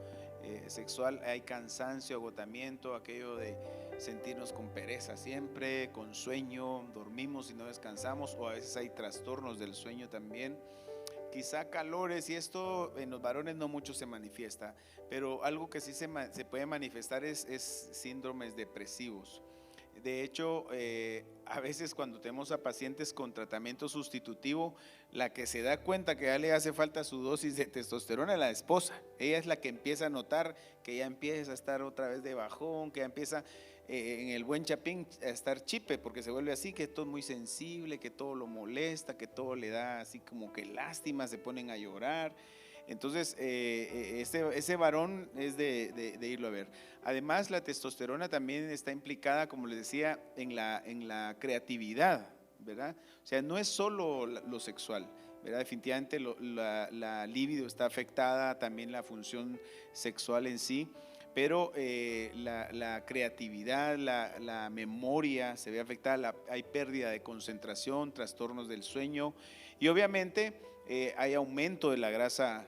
sexual, hay cansancio, agotamiento, aquello de sentirnos con pereza siempre, con sueño, dormimos y no descansamos, o a veces hay trastornos del sueño también. Quizá calores, y esto en los varones no mucho se manifiesta, pero algo que sí se puede manifestar es síndromes depresivos. De hecho, a veces cuando tenemos a pacientes con tratamiento sustitutivo, la que se da cuenta que ya le hace falta su dosis de testosterona es la esposa. Ella es la que empieza a notar que ya empieza a estar otra vez de bajón, que ya empieza en el buen chapín a estar chipe, porque se vuelve así, que todo es muy sensible, que todo lo molesta, que todo le da así como que lástima, se ponen a llorar. Entonces, ese varón es de irlo a ver. Además, la testosterona también está implicada, como les decía, en la creatividad, ¿verdad? O sea, no es solo lo sexual, ¿verdad? Definitivamente la libido está afectada, también la función sexual en sí, pero la creatividad, la memoria se ve afectada, hay pérdida de concentración, trastornos del sueño, y obviamente hay aumento de la grasa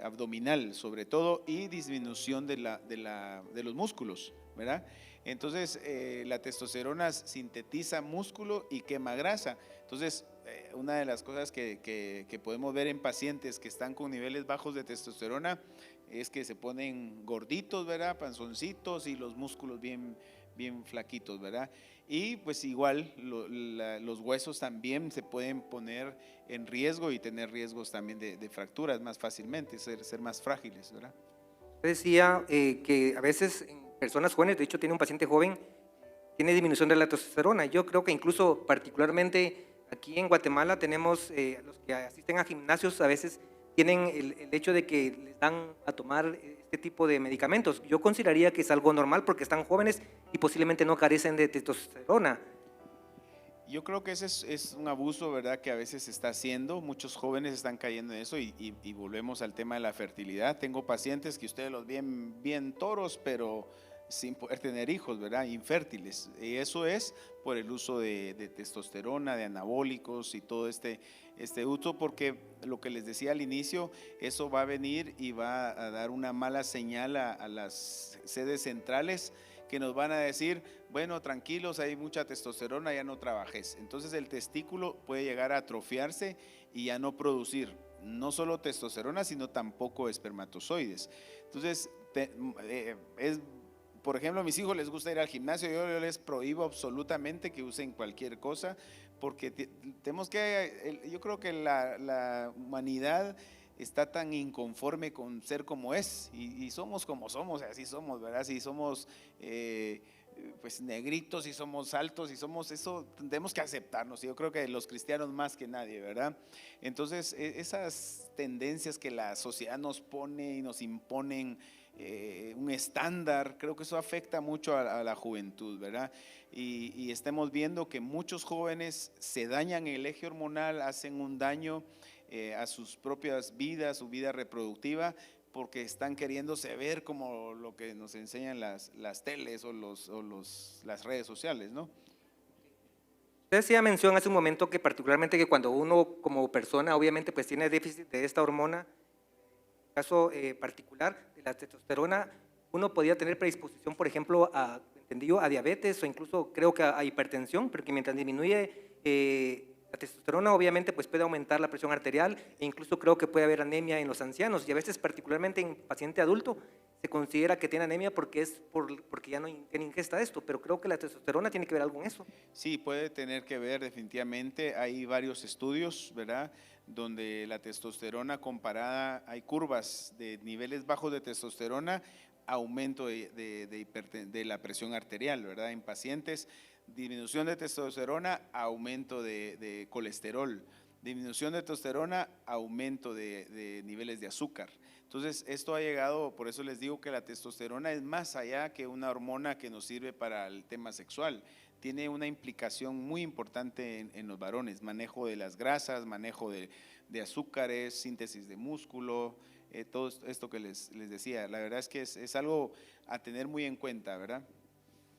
abdominal sobre todo, y disminución de los músculos, ¿verdad? Entonces la testosterona sintetiza músculo y quema grasa. Entonces una de las cosas que podemos ver en pacientes que están con niveles bajos de testosterona es que se ponen gorditos, ¿verdad? Panzoncitos y los músculos bien flaquitos, ¿verdad? Y pues igual los huesos también se pueden poner en riesgo y tener riesgos también de fracturas más fácilmente, ser más frágiles, ¿verdad? Decía que a veces en personas jóvenes, de hecho tiene un paciente joven, tiene disminución de la testosterona. Yo creo que incluso particularmente aquí en Guatemala tenemos los que asisten a gimnasios a veces tienen el hecho de que les dan a tomar este tipo de medicamentos. Yo consideraría que es algo normal porque están jóvenes y posiblemente no carecen de testosterona. Yo creo que ese es un abuso, ¿verdad?, que a veces se está haciendo. Muchos jóvenes están cayendo en eso y volvemos al tema de la fertilidad. Tengo pacientes que ustedes los ven bien toros, pero sin poder tener hijos, ¿verdad?, infértiles. Y eso es por el uso de testosterona, de anabólicos y todo este uso, porque lo que les decía al inicio, eso va a venir y va a dar una mala señal a las sedes centrales que nos van a decir, bueno, tranquilos, hay mucha testosterona, ya no trabajes. Entonces el testículo puede llegar a atrofiarse y ya no producir no solo testosterona, sino tampoco espermatozoides. Entonces, por ejemplo, a mis hijos les gusta ir al gimnasio, yo les prohíbo absolutamente que usen cualquier cosa, porque tenemos que, yo creo que la humanidad está tan inconforme con ser como es, y somos como somos, así somos, ¿verdad? Si somos pues negritos, y somos altos, y somos eso, tenemos que aceptarnos. Yo creo que los cristianos más que nadie, ¿verdad? Entonces, esas tendencias que la sociedad nos pone y nos imponen un estándar, creo que eso afecta mucho a la juventud, ¿verdad? Y estamos viendo que muchos jóvenes se dañan el eje hormonal, hacen un daño a sus propias vidas, su vida reproductiva, porque están queriéndose ver como lo que nos enseñan las teles o las redes sociales, ¿no? Usted hacía mención hace un momento que particularmente que cuando uno como persona obviamente pues tiene déficit de esta hormona, en el caso particular de la testosterona, uno podía tener predisposición, por ejemplo, a diabetes o incluso creo que a hipertensión, porque mientras disminuye la testosterona obviamente pues puede aumentar la presión arterial e incluso creo que puede haber anemia en los ancianos y a veces particularmente en paciente adulto se considera que tiene anemia porque ya no tiene ingesta de esto, pero creo que la testosterona tiene que ver algo en eso. Sí, puede tener que ver definitivamente. Hay varios estudios, ¿verdad?, donde la testosterona comparada, hay curvas de niveles bajos de testosterona, aumento de la presión arterial, ¿verdad?, en pacientes. Disminución de testosterona, aumento de colesterol. Disminución de testosterona, aumento de niveles de azúcar. Entonces, esto ha llegado, por eso les digo que la testosterona es más allá que una hormona que nos sirve para el tema sexual. Tiene una implicación muy importante en los varones, manejo de las grasas, manejo de azúcares, síntesis de músculo, todo esto que les decía. La verdad es que es algo a tener muy en cuenta, ¿verdad?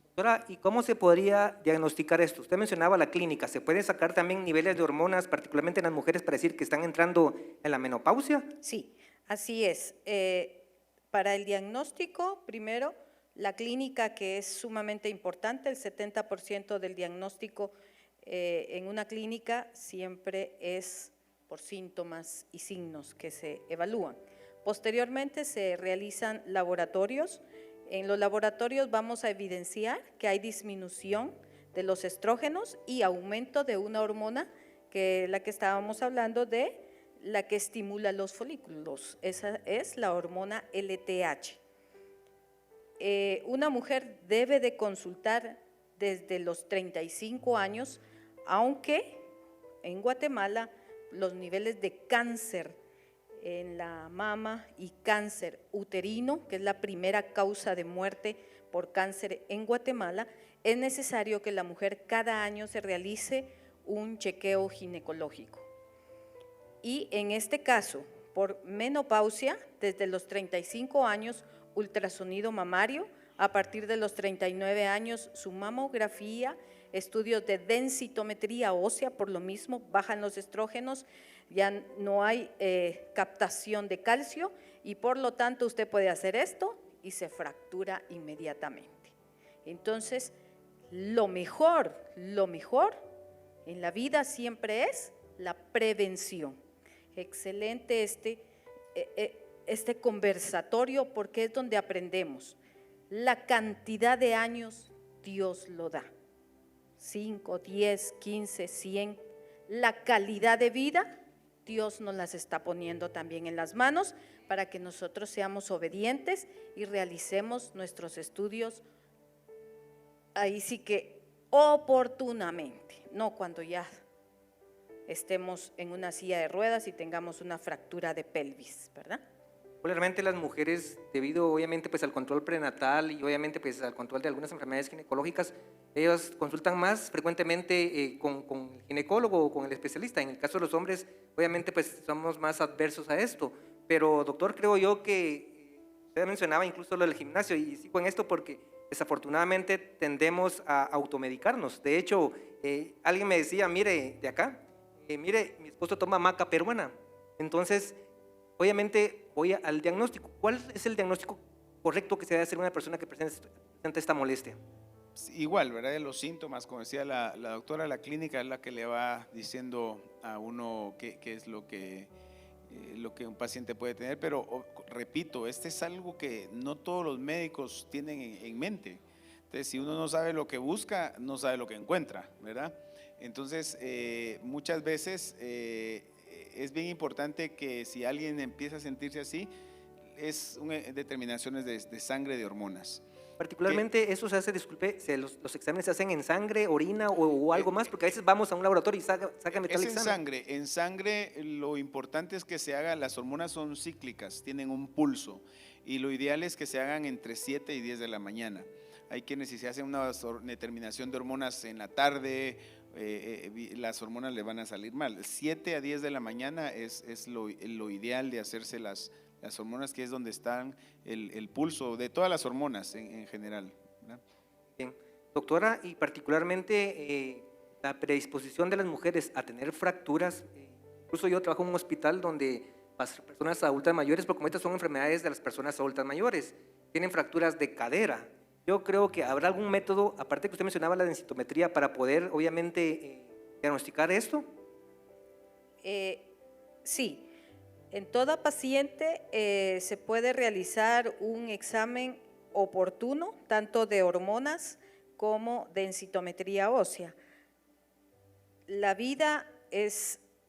Doctora, ¿y cómo se podría diagnosticar esto? Usted mencionaba la clínica, ¿se puede sacar también niveles de hormonas, particularmente en las mujeres, para decir que están entrando en la menopausia? Sí, así es. Para el diagnóstico, primero, la clínica, que es sumamente importante, el 70% del diagnóstico en una clínica siempre es por síntomas y signos que se evalúan. Posteriormente se realizan laboratorios. En los laboratorios vamos a evidenciar que hay disminución de los estrógenos y aumento de una hormona que la que estábamos hablando de la que estimula los folículos, esa es la hormona LTH. Una mujer debe de consultar desde los 35 años, aunque en Guatemala los niveles de cáncer en la mama y cáncer uterino, que es la primera causa de muerte por cáncer en Guatemala, es necesario que la mujer cada año se realice un chequeo ginecológico. Y en este caso, por menopausia, desde los 35 años, ultrasonido mamario, a partir de los 39 años, su mamografía, estudios de densitometría ósea, por lo mismo bajan los estrógenos, ya no hay captación de calcio y por lo tanto usted puede hacer esto y se fractura inmediatamente. Entonces, lo mejor en la vida siempre es la prevención. Excelente este conversatorio porque es donde aprendemos. La cantidad de años Dios lo da. 5, 10, 15, 100. La calidad de vida Dios nos las está poniendo también en las manos para que nosotros seamos obedientes y realicemos nuestros estudios ahí sí que oportunamente, no cuando ya estemos en una silla de ruedas y tengamos una fractura de pelvis, ¿verdad? Popularmente las mujeres, debido obviamente pues al control prenatal y obviamente pues al control de algunas enfermedades ginecológicas, ellos consultan más frecuentemente con el ginecólogo o con el especialista. En el caso de los hombres, obviamente pues somos más adversos a esto. Pero doctor, creo yo que usted mencionaba incluso lo del gimnasio y sigo en esto porque desafortunadamente tendemos a automedicarnos. De hecho, alguien me decía, mire, de acá, mire, mi esposo toma maca peruana. Entonces, obviamente voy al diagnóstico. ¿Cuál es el diagnóstico correcto que se debe hacer a una persona que presenta esta molestia? Igual, ¿verdad? Los síntomas, como decía la doctora, la clínica es la que le va diciendo a uno qué es lo que un paciente puede tener, pero repito, este es algo que no todos los médicos tienen en mente. Entonces, si uno no sabe lo que busca, no sabe lo que encuentra, ¿verdad? Entonces, muchas veces es bien importante que si alguien empieza a sentirse así, es determinaciones de sangre, de hormonas. Particularmente eso se hace, disculpe, los exámenes se hacen en sangre, orina o algo más, porque a veces vamos a un laboratorio y sácame tal examen. En sangre lo importante es que se haga, las hormonas son cíclicas, tienen un pulso y lo ideal es que se hagan entre 7 y 10 de la mañana. Hay quienes si se hace una determinación de hormonas en la tarde, las hormonas le van a salir mal. 7 a 10 de la mañana es lo ideal de hacerse las hormonas, que es donde están el pulso de todas las hormonas en general, ¿verdad? Bien. Doctora, y particularmente la predisposición de las mujeres a tener fracturas, incluso yo trabajo en un hospital donde las personas adultas mayores, porque como estas son enfermedades de las personas adultas mayores, tienen fracturas de cadera. Yo creo que habrá algún método, aparte que usted mencionaba la densitometría, para poder obviamente diagnosticar esto. Sí. En toda paciente se puede realizar un examen oportuno, tanto de hormonas como densitometría ósea. La vida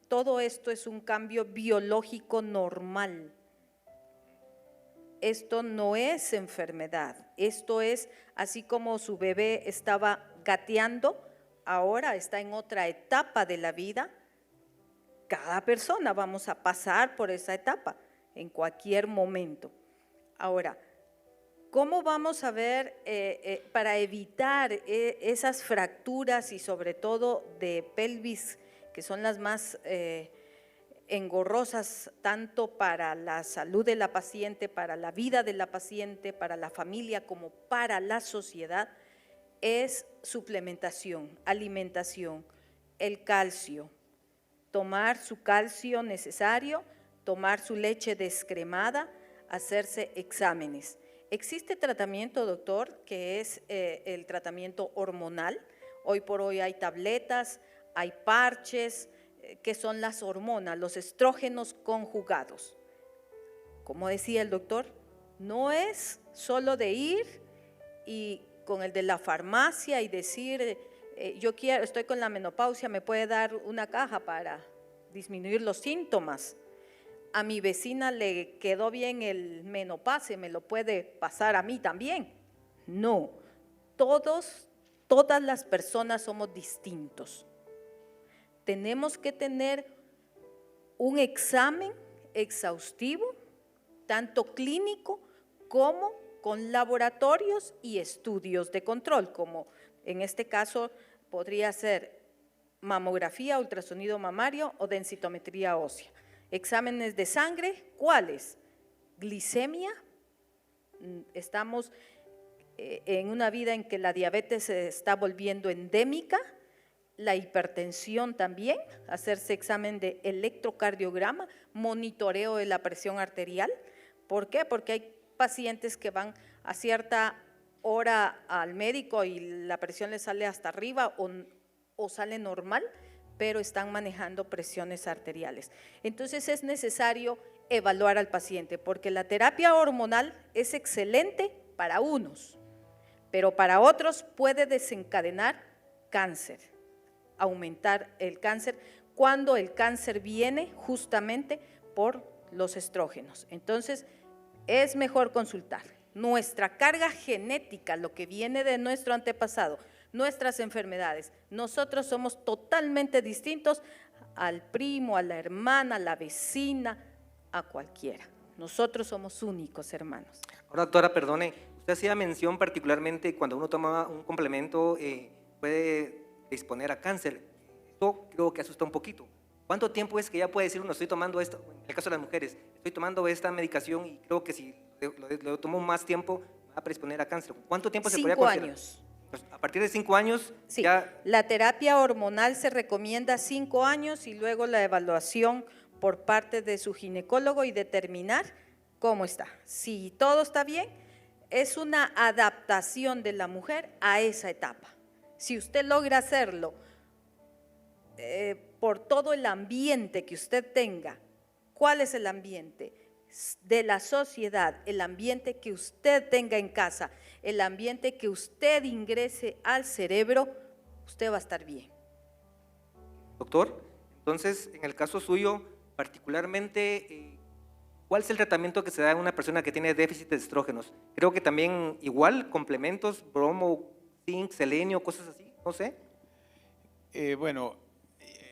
todo esto es un cambio biológico normal. Esto no es enfermedad, esto es así como su bebé estaba gateando, ahora está en otra etapa de la vida. Cada persona vamos a pasar por esa etapa en cualquier momento. Ahora, ¿cómo vamos a ver para evitar esas fracturas y sobre todo de pelvis, que son las más engorrosas tanto para la salud de la paciente, para la vida de la paciente, para la familia como para la sociedad? Es suplementación, alimentación, el calcio. Tomar su calcio necesario, tomar su leche descremada, hacerse exámenes. Existe tratamiento, doctor, que es el tratamiento hormonal. Hoy por hoy hay tabletas, hay parches, que son las hormonas, los estrógenos conjugados. Como decía el doctor, no es solo de ir y con el de la farmacia y decir… estoy con la menopausia, ¿me puede dar una caja para disminuir los síntomas? A mi vecina le quedó bien el menopause, ¿me lo puede pasar a mí también? No, todas las personas somos distintos. Tenemos que tener un examen exhaustivo, tanto clínico como con laboratorios y estudios de control, como en este caso podría ser mamografía, ultrasonido mamario o densitometría ósea. Exámenes de sangre, ¿cuáles? Glicemia, estamos en una vida en que la diabetes se está volviendo endémica, la hipertensión también, hacerse examen de electrocardiograma, monitoreo de la presión arterial. ¿Por qué? Porque hay pacientes que van a cierta hora al médico y la presión le sale hasta arriba o sale normal, pero están manejando presiones arteriales. Entonces es necesario evaluar al paciente, porque la terapia hormonal es excelente para unos, pero para otros puede desencadenar cáncer, aumentar el cáncer, cuando el cáncer viene justamente por los estrógenos. Entonces, es mejor consultar. Nuestra carga genética, lo que viene de nuestro antepasado, nuestras enfermedades, nosotros somos totalmente distintos al primo, a la hermana, a la vecina, a cualquiera. Nosotros somos únicos, hermanos. Ahora, doctora, perdone, usted hacía mención particularmente cuando uno toma un complemento puede disponer a cáncer. Esto creo que asusta un poquito. ¿Cuánto tiempo es que ya puede decir uno, estoy tomando esto, en el caso de las mujeres, estoy tomando esta medicación y creo que si lo tomo más tiempo, me va a predisponer a cáncer? ¿Cuánto tiempo se podría considerar? 5 años. Pues, a partir de 5 años, Sí, ya… la terapia hormonal se recomienda 5 años y luego la evaluación por parte de su ginecólogo y determinar cómo está. Si todo está bien, es una adaptación de la mujer a esa etapa. Si usted logra hacerlo por todo el ambiente que usted tenga, ¿cuál es el ambiente? De la sociedad, el ambiente que usted tenga en casa, el ambiente que usted ingrese al cerebro, usted va a estar bien. Doctor, entonces, en el caso suyo, particularmente, ¿cuál es el tratamiento que se da a una persona que tiene déficit de estrógenos? Creo que también igual, complementos, bromo, zinc, selenio, cosas así, no sé.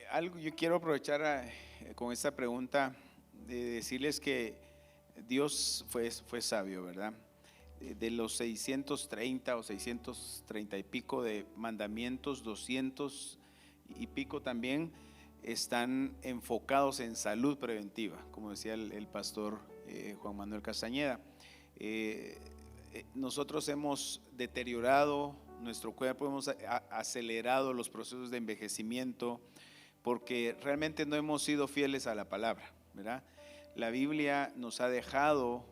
Algo yo quiero aprovechar con esta pregunta de decirles que Dios fue sabio, ¿verdad? De los 630 o 630 y pico de mandamientos, 200 y pico también están enfocados en salud preventiva, como decía el pastor Juan Manuel Castañeda. Nosotros hemos deteriorado nuestro cuerpo, hemos acelerado los procesos de envejecimiento porque realmente no hemos sido fieles a la palabra, ¿verdad? La Biblia nos ha dejado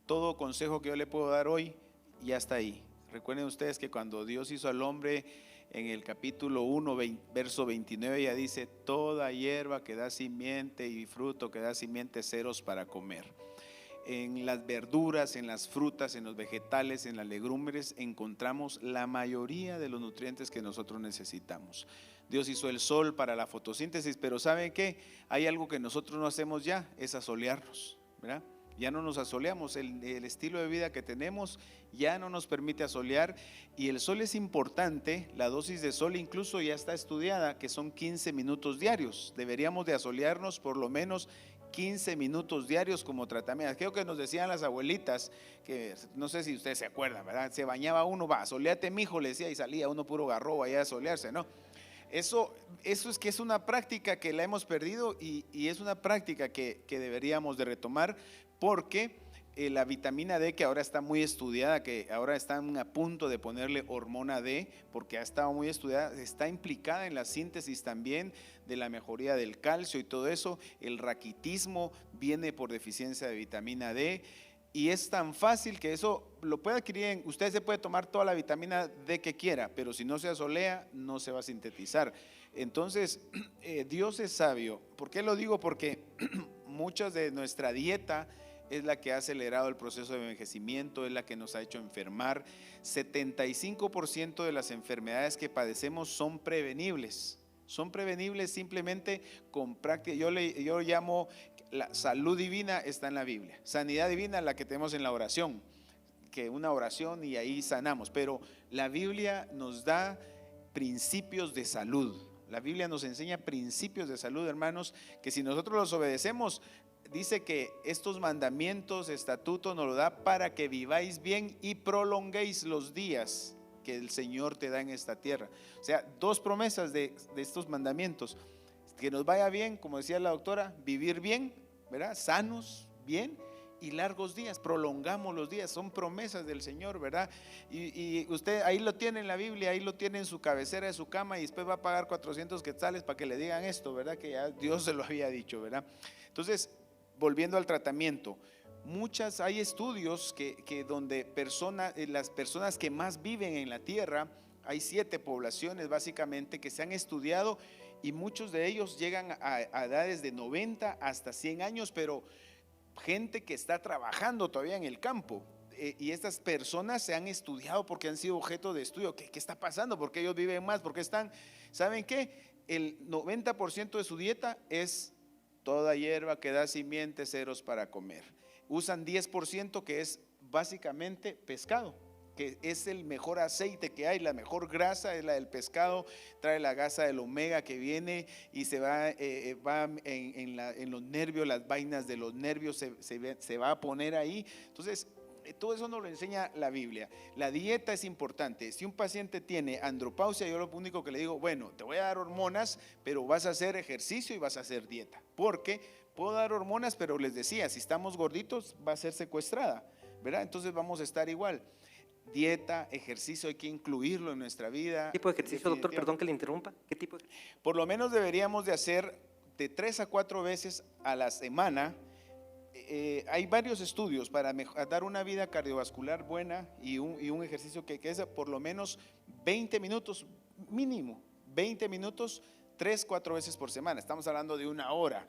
todo consejo que yo le puedo dar hoy, ya está ahí. Recuerden ustedes que cuando Dios hizo al hombre, en el capítulo 1, verso 29, ya dice: toda hierba que da simiente y fruto que da simiente, ceros para comer. En las verduras, en las frutas, en los vegetales, en las legumbres, encontramos la mayoría de los nutrientes que nosotros necesitamos. Dios hizo el sol para la fotosíntesis, pero ¿saben qué? Hay algo que nosotros no hacemos ya, es asolearnos, ¿verdad? Ya no nos asoleamos, el estilo de vida que tenemos ya no nos permite asolear, y el sol es importante. La dosis de sol incluso ya está estudiada, que son 15 minutos diarios. Deberíamos de asolearnos por lo menos 15 minutos diarios como tratamiento. Creo que nos decían las abuelitas, que no sé si ustedes se acuerdan, ¿verdad? Se bañaba uno, va, asoleate mijo, le decía, y salía uno puro garrobo allá a asolearse, ¿no? Eso es que es una práctica que la hemos perdido, y es una práctica que deberíamos de retomar, porque la vitamina D, que ahora está muy estudiada, que ahora están a punto de ponerle hormona D, porque ha estado muy estudiada, está implicada en la síntesis también de la mejoría del calcio y todo eso. El raquitismo viene por deficiencia de vitamina D, y es tan fácil que eso lo puede adquirir. Usted se puede tomar toda la vitamina D que quiera, pero si no se asolea, no se va a sintetizar. Entonces, Dios es sabio. ¿Por qué lo digo? Porque muchas de nuestra dieta es la que ha acelerado el proceso de envejecimiento, es la que nos ha hecho enfermar. 75% de las enfermedades que padecemos son prevenibles. Son prevenibles simplemente con práctica. Yo llamo la salud divina, está en la Biblia. Sanidad divina, la que tenemos en la oración, que una oración y ahí sanamos. Pero la Biblia nos da principios de salud. La Biblia nos enseña principios de salud, hermanos, que si nosotros los obedecemos, dice que estos mandamientos, estatutos nos lo da para que viváis bien y prolonguéis los días que el Señor te da en esta tierra. O sea, dos promesas de estos mandamientos: que nos vaya bien, como decía la doctora, vivir bien, ¿verdad? Sanos, bien, y largos días, prolongamos los días. Son promesas del Señor, ¿verdad? Y usted ahí lo tiene en la Biblia, ahí lo tiene en su cabecera de su cama, y después va a pagar 400 quetzales para que le digan esto, ¿verdad? Que ya Dios se lo había dicho, ¿verdad? Entonces, volviendo al tratamiento, hay estudios que donde las personas que más viven en la tierra hay 7 poblaciones básicamente que se han estudiado y muchos de ellos llegan a edades de 90 hasta 100 años, pero gente que está trabajando todavía en el campo. Y estas personas se han estudiado porque han sido objeto de estudio. ¿Qué está pasando? ¿Por qué ellos viven más? ¿Por qué están? ¿Saben qué? El 90% de su dieta es toda hierba que da simientes, ceros para comer. Usan 10% que es básicamente pescado, que es el mejor aceite que hay, la mejor grasa es la del pescado, trae la grasa del omega que viene y se va, en los nervios, las vainas de los nervios se va a poner ahí. Entonces, todo eso nos lo enseña la Biblia. La dieta es importante. Si un paciente tiene andropausia, yo lo único que le digo, bueno, te voy a dar hormonas, pero vas a hacer ejercicio y vas a hacer dieta. Porque puedo dar hormonas, pero les decía, si estamos gorditos va a ser secuestrada, ¿verdad? Entonces vamos a estar igual. Dieta, ejercicio, hay que incluirlo en nuestra vida. ¿Qué tipo de ejercicio, doctor? Perdón que le interrumpa. ¿Qué tipo de ejercicio? Por lo menos deberíamos de hacer de 3 a 4 veces a la semana. Hay varios estudios para dar una vida cardiovascular buena y un ejercicio que es por lo menos 20 minutos mínimo, 20 minutos 3, 4 veces por semana. Estamos hablando de 1 hora,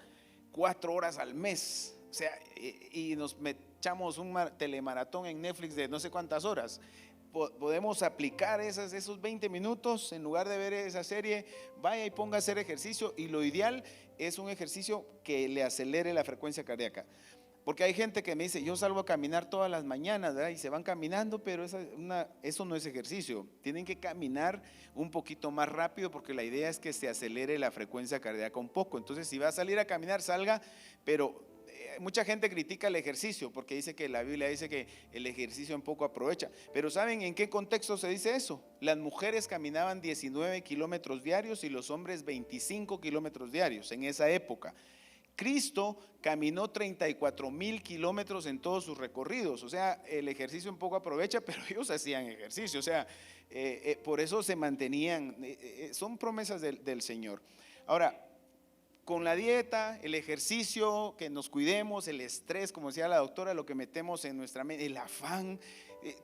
4 horas al mes. O sea, y nos echamos un telemaratón en Netflix de no sé cuántas horas. Podemos aplicar esos 20 minutos en lugar de ver esa serie, vaya y ponga a hacer ejercicio, y lo ideal es un ejercicio que le acelere la frecuencia cardíaca. Porque hay gente que me dice, yo salgo a caminar todas las mañanas, ¿verdad? Y se van caminando, pero eso no es ejercicio. Tienen que caminar un poquito más rápido porque la idea es que se acelere la frecuencia cardíaca un poco. Entonces, si va a salir a caminar, salga, pero mucha gente critica el ejercicio porque dice que la Biblia dice que el ejercicio un poco aprovecha. Pero ¿saben en qué contexto se dice eso? Las mujeres caminaban 19 kilómetros diarios y los hombres 25 kilómetros diarios en esa época. Cristo caminó 34,000 kilómetros en todos sus recorridos. O sea, el ejercicio un poco aprovecha, pero ellos hacían ejercicio. O sea, por eso se mantenían, son promesas del Señor. Ahora, con la dieta, el ejercicio, que nos cuidemos, el estrés, como decía la doctora, lo que metemos en nuestra mente, el afán,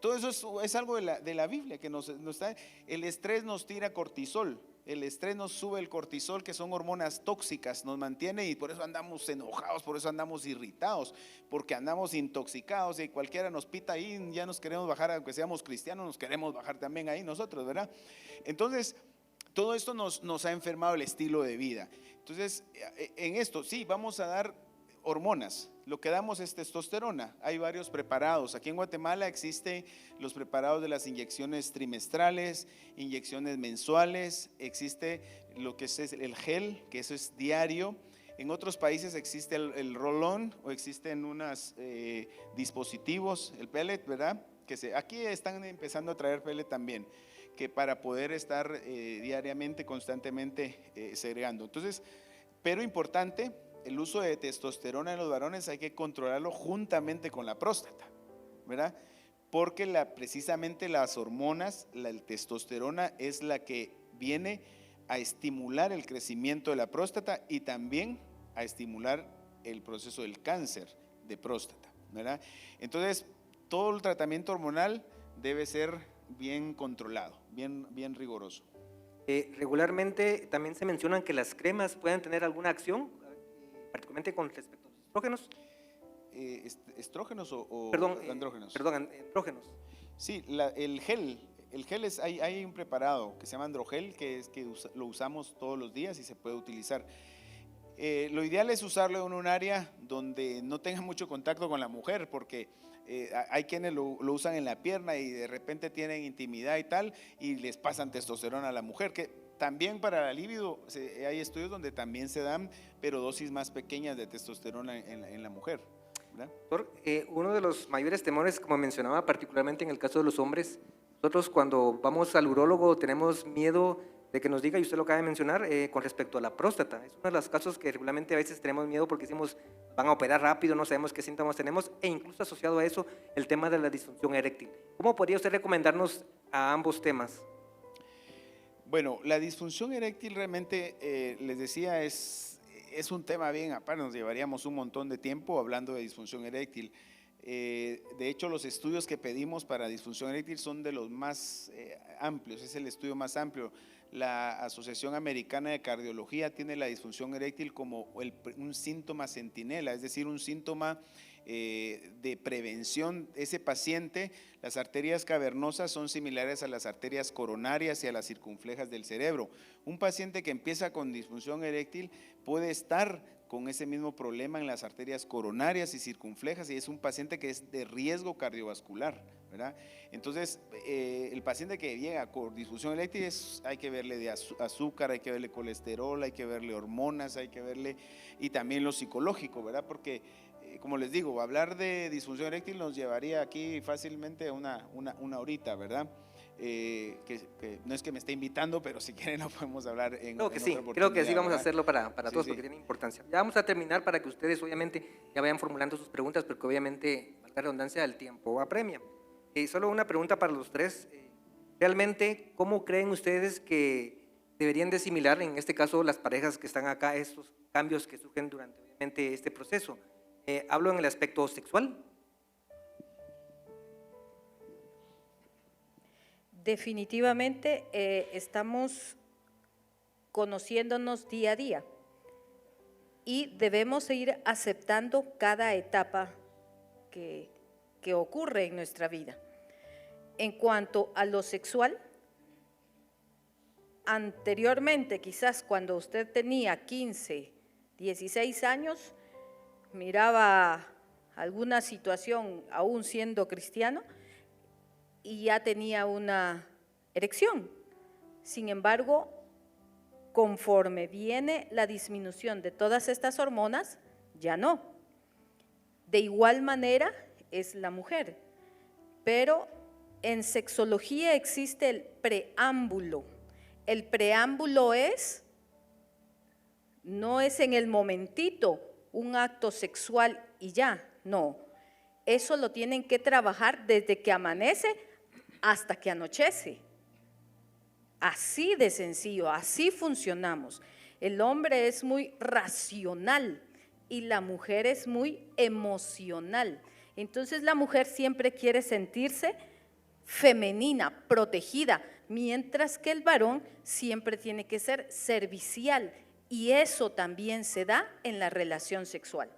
todo eso es algo de la Biblia, que nos da. El estrés nos tira cortisol. El estrés nos sube el cortisol, que son hormonas tóxicas, nos mantiene, y por eso andamos enojados, por eso andamos irritados, porque andamos intoxicados, y cualquiera nos pita ahí, ya nos queremos bajar, aunque seamos cristianos, nos queremos bajar también ahí nosotros, ¿verdad? Entonces, todo esto nos ha enfermado el estilo de vida. Entonces, en esto, sí, vamos a dar hormonas. Lo que damos es testosterona. Hay varios preparados. Aquí en Guatemala existen los preparados de las inyecciones trimestrales, inyecciones mensuales, existe lo que es el gel, que eso es diario. En otros países existe el roll-on, o existen unos dispositivos, el pellet, ¿verdad? Aquí están empezando a traer pellet también, que para poder estar diariamente, constantemente segregando. Entonces, pero importante, el uso de testosterona en los varones hay que controlarlo juntamente con la próstata, ¿verdad? Porque precisamente las hormonas, la testosterona es la que viene a estimular el crecimiento de la próstata y también a estimular el proceso del cáncer de próstata, ¿verdad? Entonces, todo el tratamiento hormonal debe ser bien controlado, bien riguroso. Regularmente también se mencionan que las cremas pueden tener alguna acción, particularmente con respecto a los estrógenos. ¿Estrógenos o andrógenos? Perdón, andrógenos. Sí, el gel hay un preparado que se llama androgel, que lo usamos todos los días y se puede utilizar. Lo ideal es usarlo en un área donde no tenga mucho contacto con la mujer, porque hay quienes lo usan en la pierna y de repente tienen intimidad y tal, y les pasan testosterona a la mujer, que también para la libido hay estudios donde también se dan, pero dosis más pequeñas de testosterona en la mujer, ¿verdad? Doctor, uno de los mayores temores, como mencionaba, particularmente en el caso de los hombres, nosotros cuando vamos al urólogo tenemos miedo de que nos diga, y usted lo acaba de mencionar, con respecto a la próstata. Es uno de los casos que regularmente a veces tenemos miedo porque decimos, van a operar rápido, no sabemos qué síntomas tenemos, e incluso asociado a eso, el tema de la disfunción eréctil. ¿Cómo podría usted recomendarnos a ambos temas? Bueno, la disfunción eréctil realmente, les decía, es un tema bien aparte, nos llevaríamos un montón de tiempo hablando de disfunción eréctil. De hecho, los estudios que pedimos para disfunción eréctil son de los más amplios, es el estudio más amplio. La Asociación Americana de Cardiología tiene la disfunción eréctil como un síntoma centinela, es decir, un síntoma de prevención. Ese paciente, las arterias cavernosas son similares a las arterias coronarias y a las circunflejas del cerebro. Un paciente que empieza con disfunción eréctil puede estar con ese mismo problema en las arterias coronarias y circunflejas, y es un paciente que es de riesgo cardiovascular, ¿verdad? Entonces, el paciente que llega con disfunción eréctil hay que verle de azúcar, hay que verle colesterol, hay que verle hormonas, hay que verle, y también lo psicológico, ¿verdad? Porque, como les digo, hablar de disfunción eréctil nos llevaría aquí fácilmente una horita, ¿verdad? Que no es que me esté invitando, pero si quieren lo podemos hablar en Creo que en sí, otra creo que sí oportunidad, vamos a ¿verdad? hacerlo para Sí, todos sí. porque tiene importancia. Ya vamos a terminar para que ustedes obviamente ya vayan formulando sus preguntas porque obviamente, valga la redundancia, el tiempo apremia. Solo una pregunta para los tres. Realmente, ¿cómo creen ustedes que deberían de asimilar, en este caso las parejas que están acá, estos cambios que surgen durante obviamente este proceso? Hablo en el aspecto sexual. Definitivamente estamos conociéndonos día a día y debemos ir aceptando cada etapa que ocurre en nuestra vida. En cuanto a lo sexual, anteriormente, quizás cuando usted tenía 15, 16 años, miraba alguna situación aún siendo cristiano y ya tenía una erección. Sin embargo, conforme viene la disminución de todas estas hormonas, ya no. De igual manera es la mujer, pero en sexología existe el preámbulo. El preámbulo no es en el momentito un acto sexual y ya, no. Eso lo tienen que trabajar desde que amanece hasta que anochece. Así de sencillo, así funcionamos. El hombre es muy racional y la mujer es muy emocional. Entonces la mujer siempre quiere sentirse femenina, protegida, mientras que el varón siempre tiene que ser servicial, y eso también se da en la relación sexual.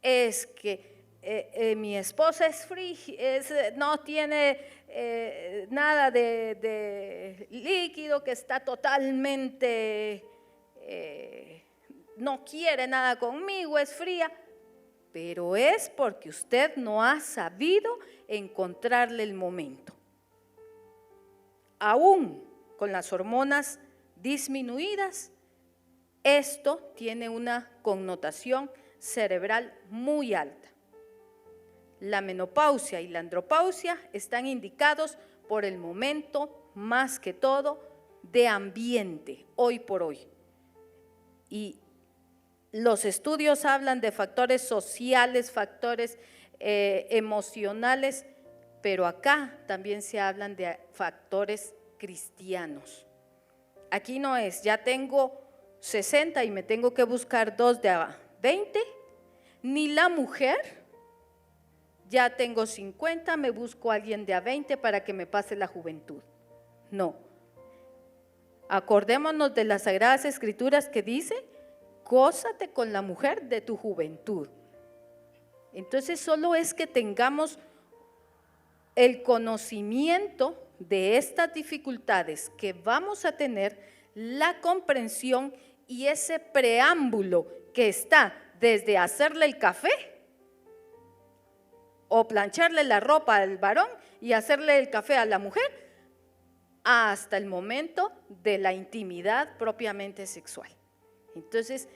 Es que mi esposa es fría, no tiene nada de líquido, que está totalmente, no quiere nada conmigo, es fría, pero es porque usted no ha sabido encontrarle el momento. Aún con las hormonas disminuidas, esto tiene una connotación cerebral muy alta. La menopausia y la andropausia están indicados por el momento, más que todo, de ambiente, hoy por hoy. Y los estudios hablan de factores sociales, factores emocionales, pero acá también se hablan de factores cristianos. Aquí no es, ya tengo 60 y me tengo que buscar 2 de 20, ni la mujer, ya tengo 50, me busco a alguien de a 20 para que me pase la juventud. No. Acordémonos de las Sagradas Escrituras que dice: gózate con la mujer de tu juventud. Entonces solo es que tengamos el conocimiento de estas dificultades que vamos a tener, la comprensión y ese preámbulo que está desde hacerle el café o plancharle la ropa al varón y hacerle el café a la mujer, hasta el momento de la intimidad propiamente sexual. Entonces,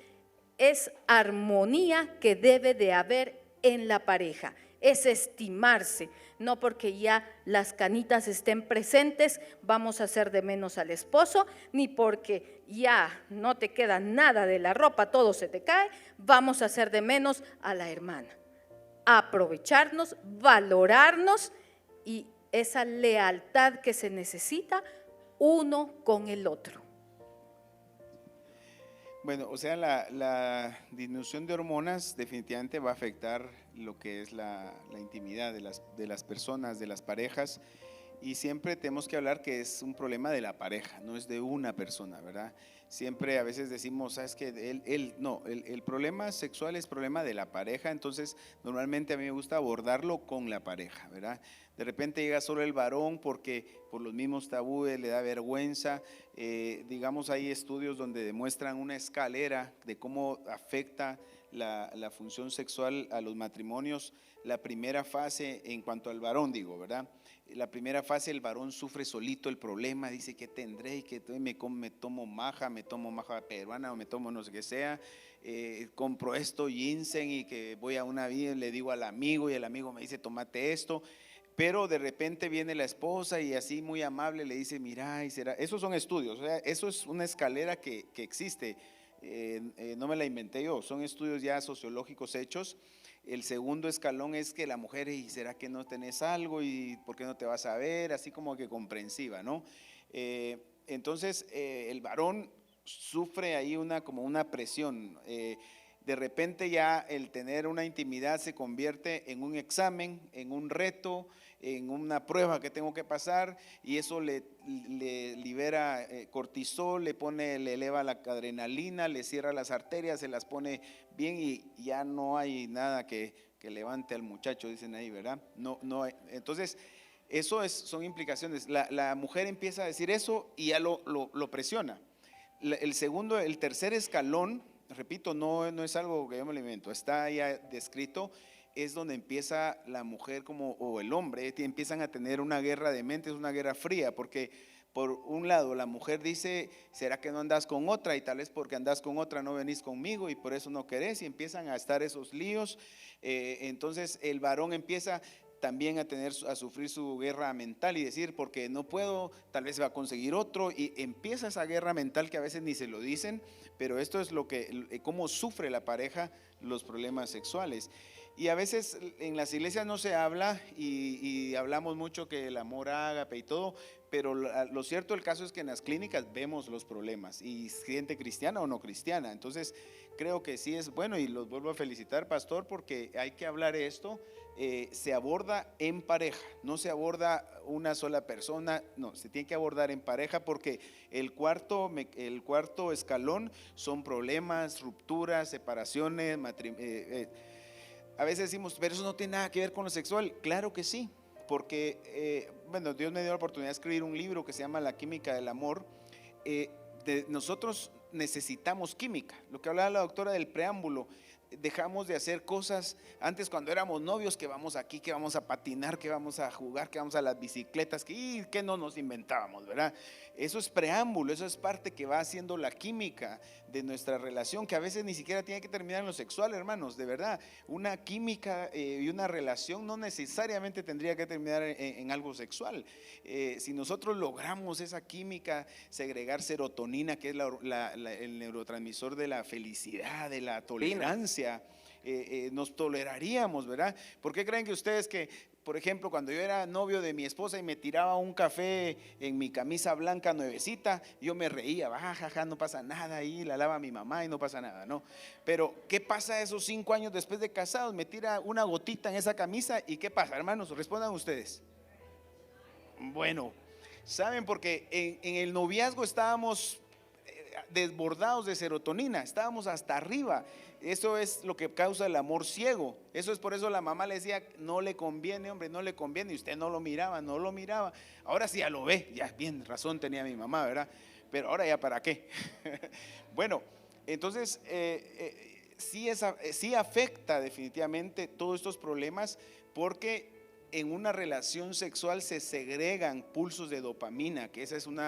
es armonía que debe de haber en la pareja, es estimarse, no porque ya las canitas estén presentes vamos a hacer de menos al esposo, ni porque ya no te queda nada de la ropa, todo se te cae, vamos a hacer de menos a la hermana. Aprovecharnos, valorarnos y esa lealtad que se necesita uno con el otro. Bueno, o sea, la disminución de hormonas definitivamente va a afectar lo que es la intimidad de las personas, de las parejas, y siempre tenemos que hablar que es un problema de la pareja, no es de una persona, ¿verdad? Siempre a veces decimos, ¿sabes qué? No, el problema sexual es problema de la pareja, entonces normalmente a mí me gusta abordarlo con la pareja, ¿verdad? De repente llega solo el varón porque por los mismos tabúes le da vergüenza. Digamos, hay estudios donde demuestran una escalera de cómo afecta la función sexual a los matrimonios. La primera fase en cuanto al varón, digo, ¿verdad? La primera fase el varón sufre solito el problema, dice que tendré y que me tomo maja peruana o me tomo no sé qué sea, compro esto, ginseng, y que voy a una vida, le digo al amigo y el amigo me dice tómate esto. Pero de repente viene la esposa y así muy amable le dice, mira, y será. Esos son estudios, o sea, eso es una escalera que existe, no me la inventé yo, son estudios ya sociológicos hechos. El segundo escalón es que la mujer, ¿y será que no tenés algo? ¿Y por qué no te vas a ver? Así como que comprensiva, ¿no? Entonces, el varón sufre ahí como una presión. De repente ya el tener una intimidad se convierte en un examen, en un reto, en una prueba que tengo que pasar, y eso le libera cortisol, le eleva la adrenalina, le cierra las arterias, se las pone bien y ya no hay nada que levante al muchacho, dicen ahí, ¿verdad? No hay. Entonces, son implicaciones. La mujer empieza a decir eso y ya lo presiona. El tercer escalón, repito, no es algo que yo me lo invento, está ya descrito, es donde empieza la mujer o el hombre, empiezan a tener una guerra de mentes, una guerra fría, porque por un lado la mujer dice, ¿será que no andas con otra? Y tal vez porque andas con otra no venís conmigo y por eso no querés, y empiezan a estar esos líos. Entonces el varón empieza también a sufrir su guerra mental y decir, porque no puedo, tal vez va a conseguir otro, y empieza esa guerra mental que a veces ni se lo dicen, pero esto es cómo sufre la pareja los problemas sexuales. Y a veces en las iglesias no se habla y hablamos mucho que el amor ágape y todo, pero lo cierto del caso es que en las clínicas vemos los problemas, y gente cristiana o no cristiana. Entonces creo que sí es bueno, y los vuelvo a felicitar, pastor, porque hay que hablar esto. Se aborda en pareja, no se aborda una sola persona, no, se tiene que abordar en pareja, porque el cuarto escalón son problemas, rupturas, separaciones, a veces decimos, pero eso no tiene nada que ver con lo sexual. Claro que sí, porque bueno, Dios me dio la oportunidad de escribir un libro que se llama La química del amor. Nosotros necesitamos química, lo que hablaba la doctora del preámbulo. Dejamos de hacer cosas antes cuando éramos novios, que vamos aquí, que vamos a patinar, que vamos a jugar, que vamos a las bicicletas, que no nos inventábamos, ¿verdad? Eso es preámbulo, eso es parte que va haciendo la química de nuestra relación, que a veces ni siquiera tiene que terminar en lo sexual, hermanos, de verdad. Una química y una relación no necesariamente tendría que terminar en algo sexual. Si nosotros logramos esa química, segregar serotonina, que es el neurotransmisor de la felicidad, de la tolerancia, nos toleraríamos, ¿verdad? ¿Por qué creen que ustedes por ejemplo, cuando yo era novio de mi esposa y me tiraba un café en mi camisa blanca nuevecita, yo me reía, jaja, no pasa nada, ahí la lava mi mamá y no pasa nada, ¿no? Pero ¿qué pasa esos 5 años después de casados? Me tira una gotita en esa camisa y ¿qué pasa, hermanos? Respondan ustedes. Bueno, ¿saben? Porque en el noviazgo estábamos desbordados de serotonina, estábamos hasta arriba. Eso es lo que causa el amor ciego. Eso es por eso la mamá le decía, no le conviene, hombre, no le conviene. Y usted no lo miraba. Ahora sí ya lo ve, ya bien razón tenía mi mamá, ¿verdad? Pero ahora ya para qué. Bueno, entonces sí afecta definitivamente todos estos problemas, porque en una relación sexual se segregan pulsos de dopamina, que ese es un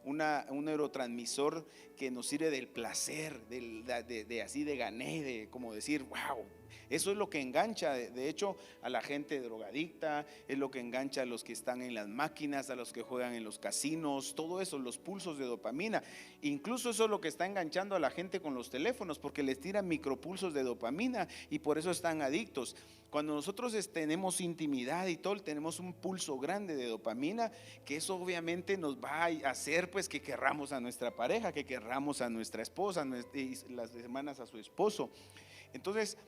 neurotransmisor que nos sirve del placer, de así de gané, de como decir, wow, Eso es lo que engancha, de hecho, a la gente drogadicta, es lo que engancha a los que están en las máquinas, a los que juegan en los casinos, todo eso, los pulsos de dopamina. Incluso eso es lo que está enganchando a la gente con los teléfonos, porque les tiran micropulsos de dopamina y por eso están adictos. Cuando nosotros tenemos intimidad y todo, tenemos un pulso grande de dopamina, que eso obviamente nos va a hacer pues que querramos a nuestra pareja, que querramos a nuestra esposa y las hermanas a su esposo. Entonces,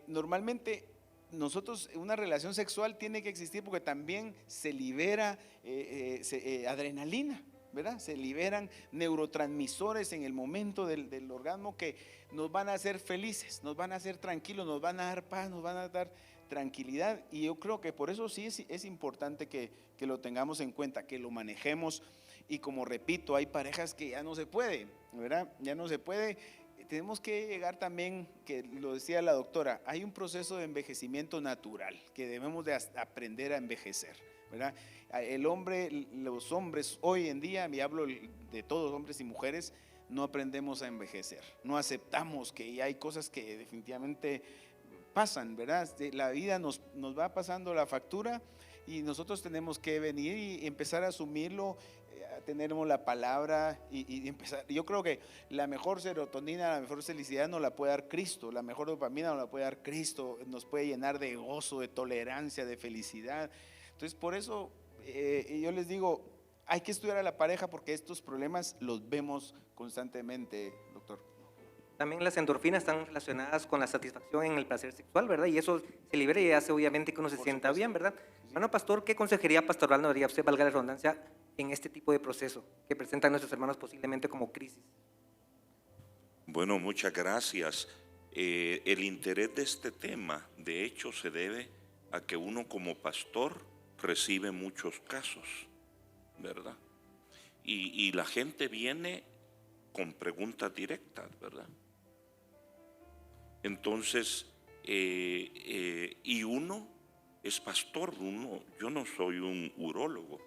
normalmente nosotros, una relación sexual tiene que existir porque también se libera adrenalina, ¿verdad? Se liberan neurotransmisores en el momento del orgasmo que nos van a hacer felices, nos van a hacer tranquilos, nos van a dar paz, nos van a dar tranquilidad. Y yo creo que por eso sí es importante que lo tengamos en cuenta, que lo manejemos. Y como repito, hay parejas que ya no se puede, ¿verdad? Ya no se puede. Tenemos que llegar también, que lo decía la doctora, hay un proceso de envejecimiento natural que debemos de aprender a envejecer, ¿verdad? El hombre, los hombres hoy en día, y hablo de todos, hombres y mujeres, no aprendemos a envejecer, no aceptamos que hay cosas que definitivamente pasan, ¿verdad? La vida nos va pasando la factura y nosotros tenemos que venir y empezar a asumirlo. Tenemos la palabra y empezar. Yo creo que la mejor serotonina, la mejor felicidad nos la puede dar Cristo, la mejor dopamina nos la puede dar Cristo, nos puede llenar de gozo, de tolerancia, de felicidad. Entonces por eso yo les digo, hay que estudiar a la pareja porque estos problemas los vemos constantemente, doctor. También las endorfinas están relacionadas con la satisfacción en el placer sexual, ¿verdad? Y eso se libera y hace obviamente que uno se sienta bien, ¿verdad? Hermano pastor, ¿qué consejería pastoral nos daría usted, valga la redundancia, en este tipo de proceso que presentan nuestros hermanos posiblemente como crisis? Bueno, muchas gracias. El interés de este tema, de hecho, se debe a que uno como pastor recibe muchos casos, ¿verdad? Y la gente viene con preguntas directas, ¿verdad? Entonces, y uno es pastor, yo no soy un urólogo,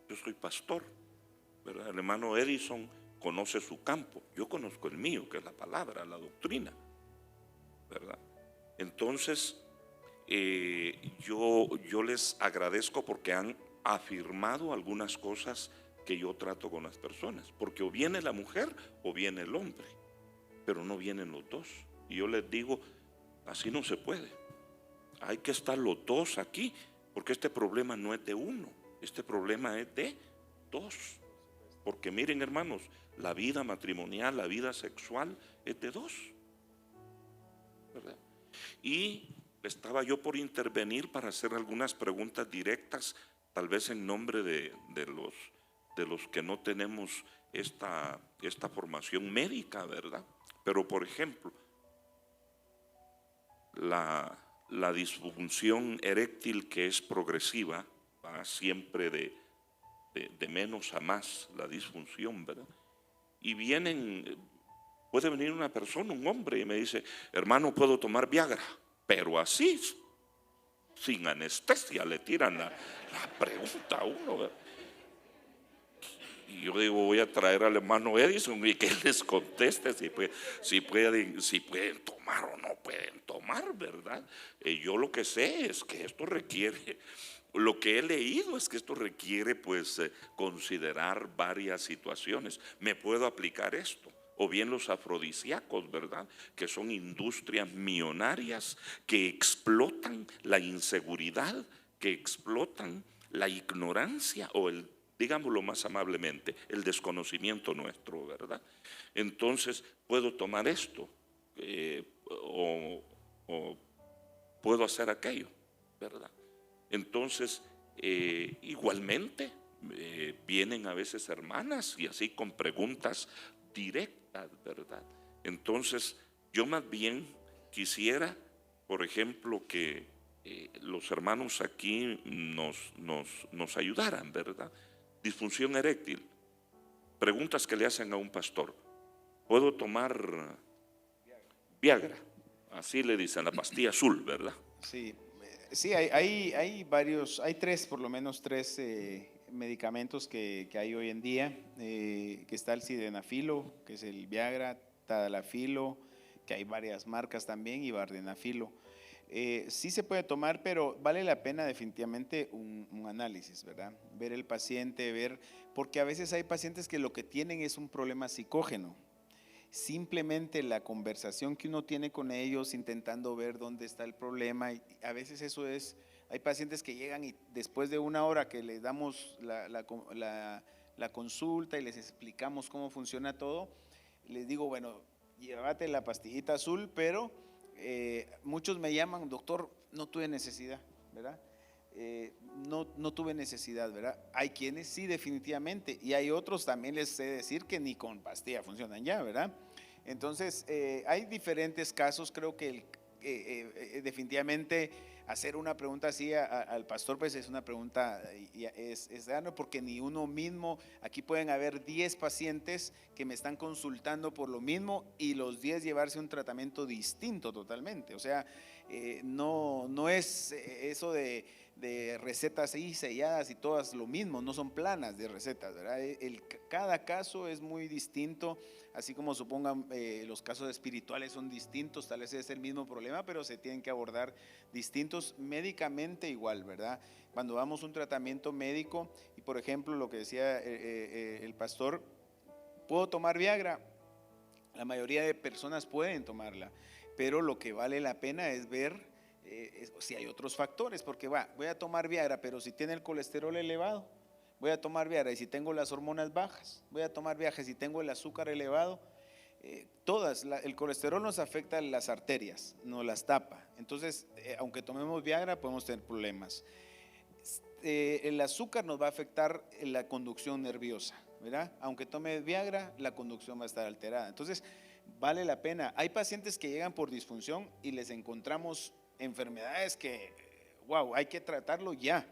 yo soy pastor, ¿verdad? El hermano Edison conoce su campo, yo conozco el mío, que es la palabra, la doctrina, ¿verdad? Entonces, yo les agradezco porque han afirmado algunas cosas que yo trato con las personas, porque o viene la mujer o viene el hombre, pero no vienen los dos. Y yo les digo, así no se puede, hay que estar los dos aquí, porque este problema no es de uno, este problema es de dos. Porque miren, hermanos, la vida matrimonial, la vida sexual es de dos, ¿verdad? Y estaba yo por intervenir para hacer algunas preguntas directas, tal vez en nombre de los que no tenemos esta formación médica, ¿verdad? Pero por ejemplo, la disfunción eréctil, que es progresiva, va siempre de menos a más la disfunción, ¿verdad? Y puede venir una persona, un hombre, y me dice, hermano, ¿puedo tomar Viagra? Pero así, sin anestesia, le tiran la pregunta a uno, ¿verdad? Y yo digo, voy a traer al hermano Edison y que él les conteste si pueden tomar o no pueden tomar, ¿verdad? Yo lo que sé es que esto requiere, lo que he leído es que esto requiere pues considerar varias situaciones. ¿Me puedo aplicar esto? O bien los afrodisíacos, ¿verdad? Que son industrias millonarias que explotan la inseguridad, que explotan la ignorancia o digámoslo más amablemente, el desconocimiento nuestro, ¿verdad? Entonces, ¿puedo tomar esto? O puedo hacer aquello, ¿verdad? Entonces, igualmente, vienen a veces hermanas y así con preguntas directas, ¿verdad? Entonces, yo más bien quisiera, por ejemplo, que los hermanos aquí nos ayudaran, ¿verdad? Disfunción eréctil, preguntas que le hacen a un pastor. ¿Puedo tomar Viagra? Así le dicen, la pastilla azul, ¿verdad? Sí, hay varios, hay por lo menos tres medicamentos que hay hoy en día, que está el sildenafilo, que es el Viagra, tadalafilo, que hay varias marcas también, y vardenafilo. Sí se puede tomar, pero vale la pena definitivamente un análisis, ¿verdad? Ver el paciente, porque a veces hay pacientes que lo que tienen es un problema psicógeno. Simplemente la conversación que uno tiene con ellos, intentando ver dónde está el problema, y a veces eso es, hay pacientes que llegan y después de una hora que les damos la consulta y les explicamos cómo funciona todo, les digo, bueno, llévate la pastillita azul, pero muchos me llaman, doctor, no tuve necesidad, ¿verdad? No tuve necesidad, ¿verdad? Hay quienes sí, definitivamente, y hay otros también les sé decir que ni con pastilla funcionan ya, ¿verdad? Entonces, hay diferentes casos. Creo que definitivamente hacer una pregunta así al pastor, pues es una pregunta, es grande, porque ni uno mismo, aquí pueden haber 10 pacientes que me están consultando por lo mismo y los 10 llevarse un tratamiento distinto totalmente. O sea, no es eso de recetas ahí selladas y todas lo mismo, no son planas de recetas, ¿verdad? Cada caso es muy distinto, así como supongan los casos espirituales son distintos, tal vez es el mismo problema, pero se tienen que abordar distintos médicamente igual, ¿verdad? Cuando damos un tratamiento médico, y por ejemplo lo que decía el pastor, ¿puedo tomar Viagra? La mayoría de personas pueden tomarla, pero lo que vale la pena es ver si hay otros factores, porque voy a tomar Viagra, pero si tiene el colesterol elevado, voy a tomar Viagra y si tengo las hormonas bajas, voy a tomar Viagra y si tengo el azúcar elevado, el colesterol nos afecta las arterias, nos las tapa, entonces aunque tomemos Viagra podemos tener problemas. El azúcar nos va a afectar la conducción nerviosa, ¿verdad? Aunque tome Viagra, la conducción va a estar alterada, entonces vale la pena. Hay pacientes que llegan por disfunción y les encontramos enfermedades que, wow, hay que tratarlo ya,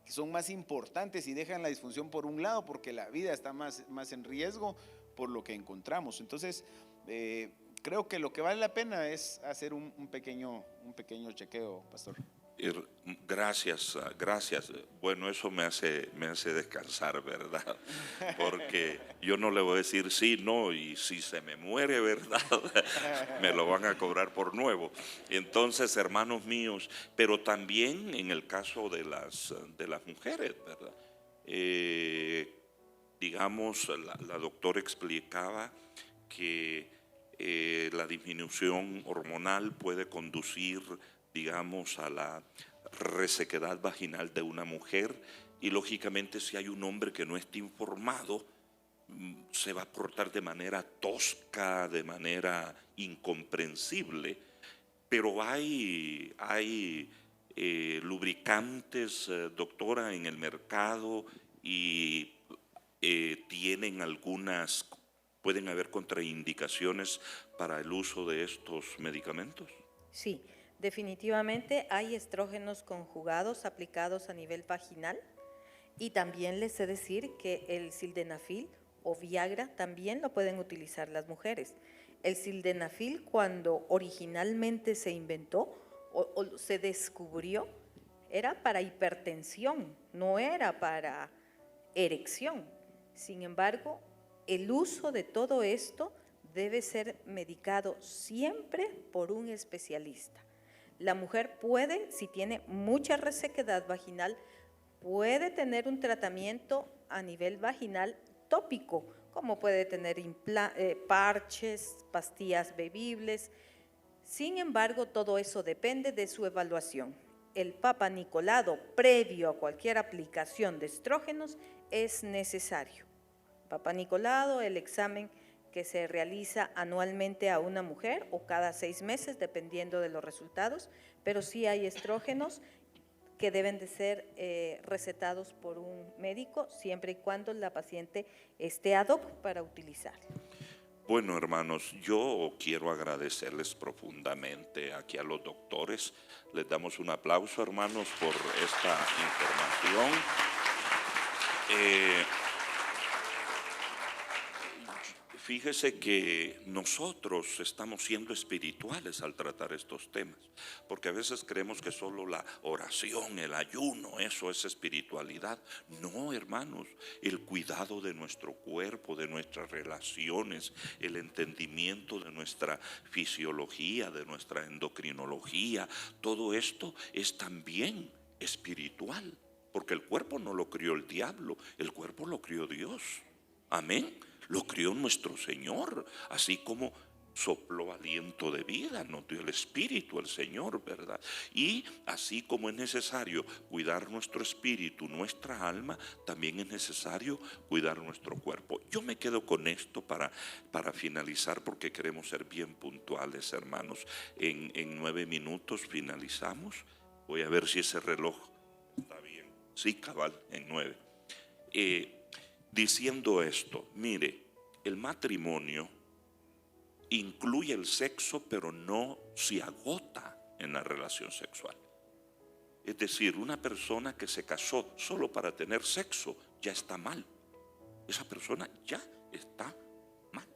que son más importantes, y dejan la disfunción por un lado porque la vida está más en riesgo por lo que encontramos. Entonces, creo que lo que vale la pena es hacer un pequeño chequeo, pastor. Gracias. Bueno, eso me hace descansar, ¿verdad? Porque yo no le voy a decir sí, no, y si se me muere, ¿verdad? Me lo van a cobrar por nuevo. Entonces, hermanos míos, pero también en el caso de las mujeres, ¿verdad? Digamos, la doctora explicaba que la disminución hormonal puede conducir, digamos, a la resequedad vaginal de una mujer, y lógicamente si hay un hombre que no esté informado, se va a portar de manera tosca, de manera incomprensible. Pero hay lubricantes, doctora, en el mercado, y pueden haber contraindicaciones para el uso de estos medicamentos. Sí, definitivamente hay estrógenos conjugados aplicados a nivel vaginal, y también les sé decir que el sildenafil o Viagra también lo pueden utilizar las mujeres. El sildenafil, cuando originalmente se inventó o se descubrió, era para hipertensión, no era para erección. Sin embargo, el uso de todo esto debe ser medicado siempre por un especialista. La mujer puede, si tiene mucha resequedad vaginal, puede tener un tratamiento a nivel vaginal tópico, como puede tener parches, pastillas bebibles. Sin embargo, todo eso depende de su evaluación. El papanicolado previo a cualquier aplicación de estrógenos es necesario. Papanicolado, el examen que se realiza anualmente a una mujer o cada 6 meses, dependiendo de los resultados, pero sí hay estrógenos que deben de ser recetados por un médico, siempre y cuando la paciente esté ad hoc para utilizarlo. Bueno, hermanos, yo quiero agradecerles profundamente aquí a los doctores. Les damos un aplauso, hermanos, por esta información. Fíjese que nosotros estamos siendo espirituales al tratar estos temas, porque a veces creemos que solo la oración, el ayuno, eso es espiritualidad. No, hermanos, el cuidado de nuestro cuerpo, de nuestras relaciones, el entendimiento de nuestra fisiología, de nuestra endocrinología, todo esto es también espiritual, porque el cuerpo no lo crió el diablo, el cuerpo lo crió Dios. Amén. Lo crió nuestro Señor, así como sopló aliento de vida, nos dio el Espíritu, el Señor, ¿verdad? Y así como es necesario cuidar nuestro espíritu, nuestra alma, también es necesario cuidar nuestro cuerpo. Yo me quedo con esto para finalizar, porque queremos ser bien puntuales, hermanos. En 9 minutos finalizamos. Voy a ver si ese reloj está bien. Sí, cabal, en 9. Diciendo esto, mire, el matrimonio incluye el sexo, pero no se agota en la relación sexual. Es decir, una persona que se casó solo para tener sexo ya está mal. Esa persona ya está mal.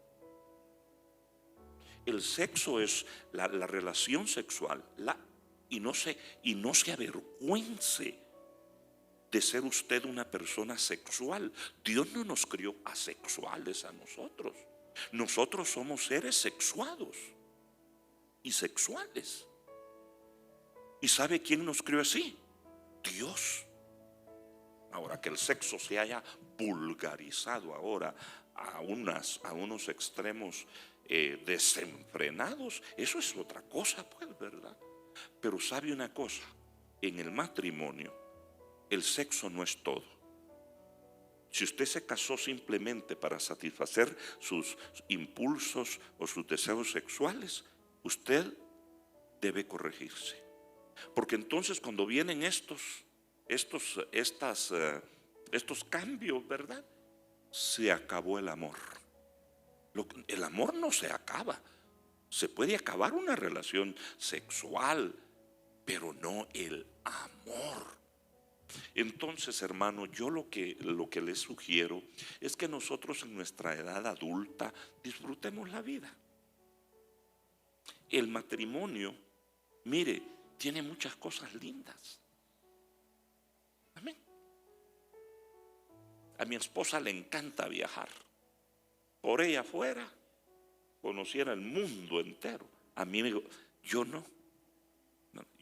El sexo es la relación sexual, y no se avergüence de ser usted una persona sexual. Dios no nos crió asexuales a nosotros. Nosotros somos seres sexuados y sexuales. ¿Y sabe quién nos crió así? Dios. Ahora, que el sexo se haya vulgarizado ahora a unos extremos desenfrenados, eso es otra cosa, pues, ¿verdad? Pero sabe una cosa, en el matrimonio el sexo no es todo. Si usted se casó simplemente para satisfacer sus impulsos o sus deseos sexuales, usted debe corregirse. Porque entonces cuando vienen estos cambios, ¿verdad? Se acabó el amor. El amor no se acaba. Se puede acabar una relación sexual, pero no el amor. Entonces, hermano, yo lo que les sugiero es que nosotros en nuestra edad adulta disfrutemos la vida. El matrimonio, mire, tiene muchas cosas lindas. Amén. A mi esposa le encanta viajar. Por ella fuera, conociera el mundo entero. A mí, yo no.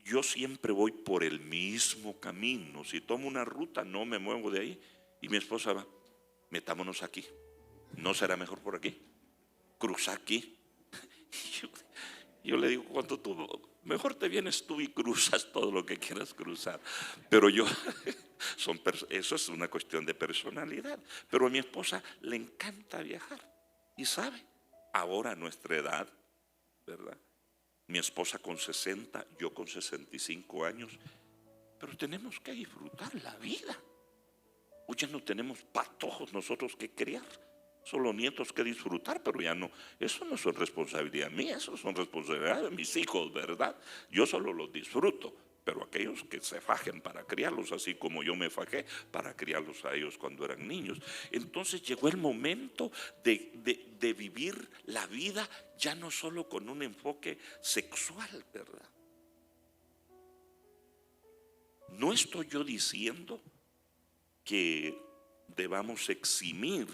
Yo siempre voy por el mismo camino. Si tomo una ruta, no me muevo de ahí. Y mi esposa va, metámonos aquí. ¿No será mejor por aquí? Cruza aquí. Yo le digo, cuando tú, mejor te vienes tú y cruzas todo lo que quieras cruzar. Pero eso es una cuestión de personalidad. Pero a mi esposa le encanta viajar. Y sabe, ahora a nuestra edad, ¿verdad? Mi esposa con 60, yo con 65 años. Pero tenemos que disfrutar la vida. Hoy ya no tenemos patojos nosotros que criar, solo nietos que disfrutar, pero ya no. Eso no es responsabilidad mía, eso son responsabilidad de mis hijos, ¿verdad? Yo solo los disfruto, pero aquellos que se fajen para criarlos, así como yo me fajé para criarlos a ellos cuando eran niños. Entonces llegó el momento de vivir la vida ya no solo con un enfoque sexual, ¿verdad? No estoy yo diciendo que debamos eximir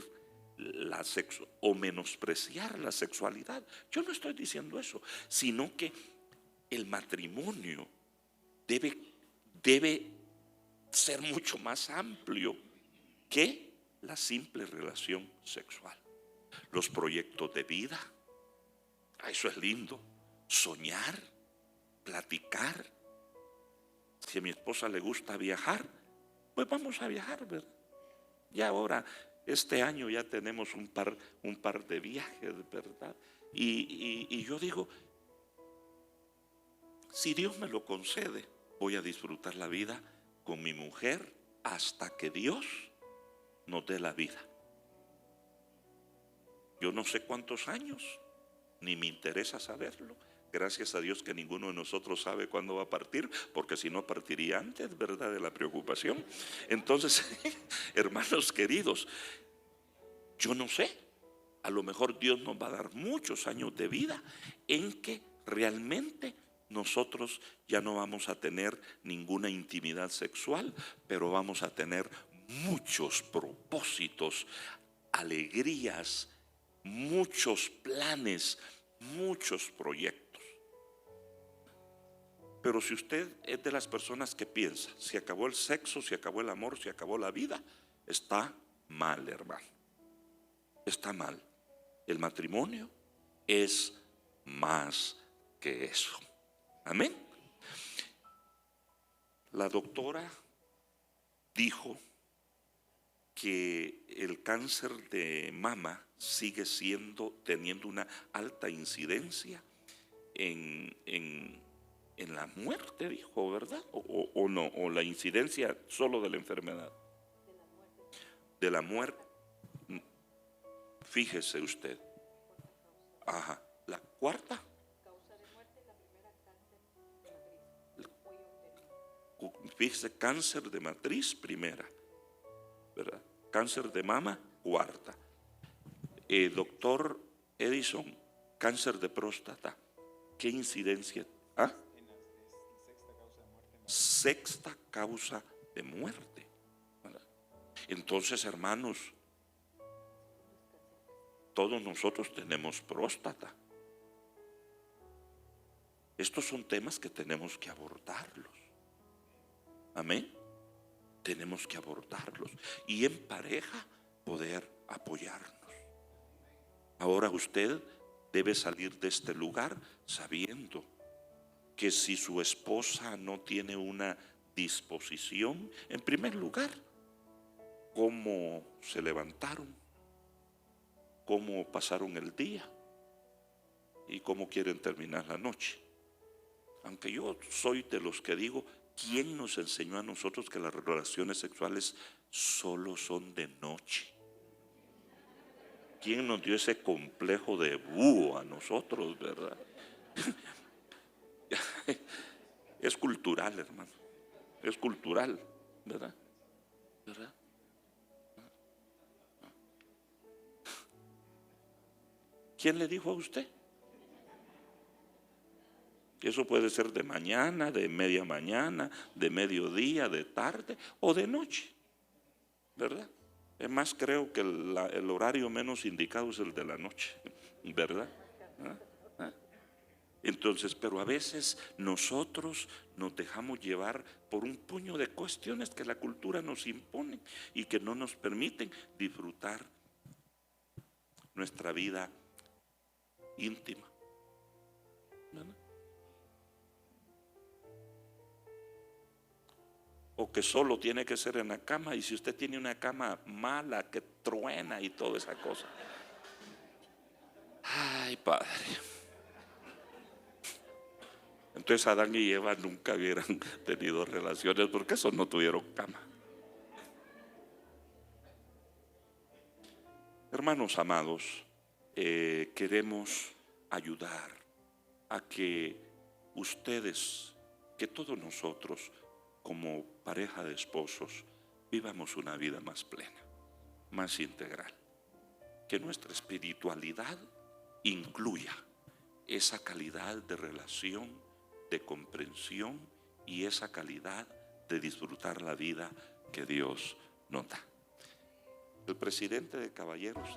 la sexo o menospreciar la sexualidad. Yo no estoy diciendo eso, sino que el matrimonio debe ser mucho más amplio que la simple relación sexual. Los proyectos de vida, eso es lindo. Soñar, platicar. Si a mi esposa le gusta viajar, pues vamos a viajar, ¿verdad? Ya ahora, este año ya tenemos un par de viajes, ¿verdad? Y yo digo, si Dios me lo concede, voy a disfrutar la vida con mi mujer hasta que Dios nos dé la vida. Yo no sé cuántos años, ni me interesa saberlo. Gracias a Dios que ninguno de nosotros sabe cuándo va a partir, porque si no partiría antes, ¿verdad?, de la preocupación. Entonces, hermanos queridos, yo no sé, A lo mejor Dios nos va a dar muchos años de vida en que realmente nosotros ya no vamos a tener ninguna intimidad sexual, pero vamos a tener muchos propósitos, alegrías, muchos planes, muchos proyectos. Pero si usted es de las personas que piensa, se acabó el sexo, se acabó el amor, se acabó la vida, está mal, hermano. Está mal. El matrimonio es más que eso. Amén. La doctora dijo que el cáncer de mama sigue teniendo una alta incidencia en la muerte, dijo, ¿verdad? O no, o la incidencia solo de la enfermedad. De la muerte. Fíjese usted. Ajá. La cuarta. Fíjese, cáncer de matriz, primera, ¿verdad? Cáncer de mama, cuarta. Doctor Edison, cáncer de próstata, ¿qué incidencia? ¿Ah? Sexta causa de muerte, ¿verdad? Entonces, hermanos, todos nosotros tenemos próstata. Estos son temas que tenemos que abordarlos. Amén. Tenemos que abordarlos y en pareja poder apoyarnos. Ahora usted debe salir de este lugar sabiendo que si su esposa no tiene una disposición, en primer lugar, cómo se levantaron, cómo pasaron el día y cómo quieren terminar la noche. Aunque yo soy de los que digo, ¿quién nos enseñó a nosotros que las relaciones sexuales solo son de noche? ¿Quién nos dio ese complejo de búho a nosotros, verdad? Es cultural, hermano. Es cultural, ¿verdad? ¿Verdad? ¿Quién le dijo a usted? Eso puede ser de mañana, de media mañana, de mediodía, de tarde o de noche, ¿verdad? Es más, creo que el horario menos indicado es el de la noche, ¿verdad? Entonces, pero a veces nosotros nos dejamos llevar por un puño de cuestiones que la cultura nos impone y que no nos permiten disfrutar nuestra vida íntima, ¿verdad? O que solo tiene que ser en la cama, y si usted tiene una cama mala que truena y toda esa cosa, ay, Padre. Entonces Adán y Eva nunca hubieran tenido relaciones porque esos no tuvieron cama. Hermanos amados, queremos ayudar a que ustedes, que todos nosotros como pareja de esposos, vivamos una vida más plena, más integral. Que nuestra espiritualidad incluya esa calidad de relación, de comprensión y esa calidad de disfrutar la vida que Dios nos da. El presidente de Caballeros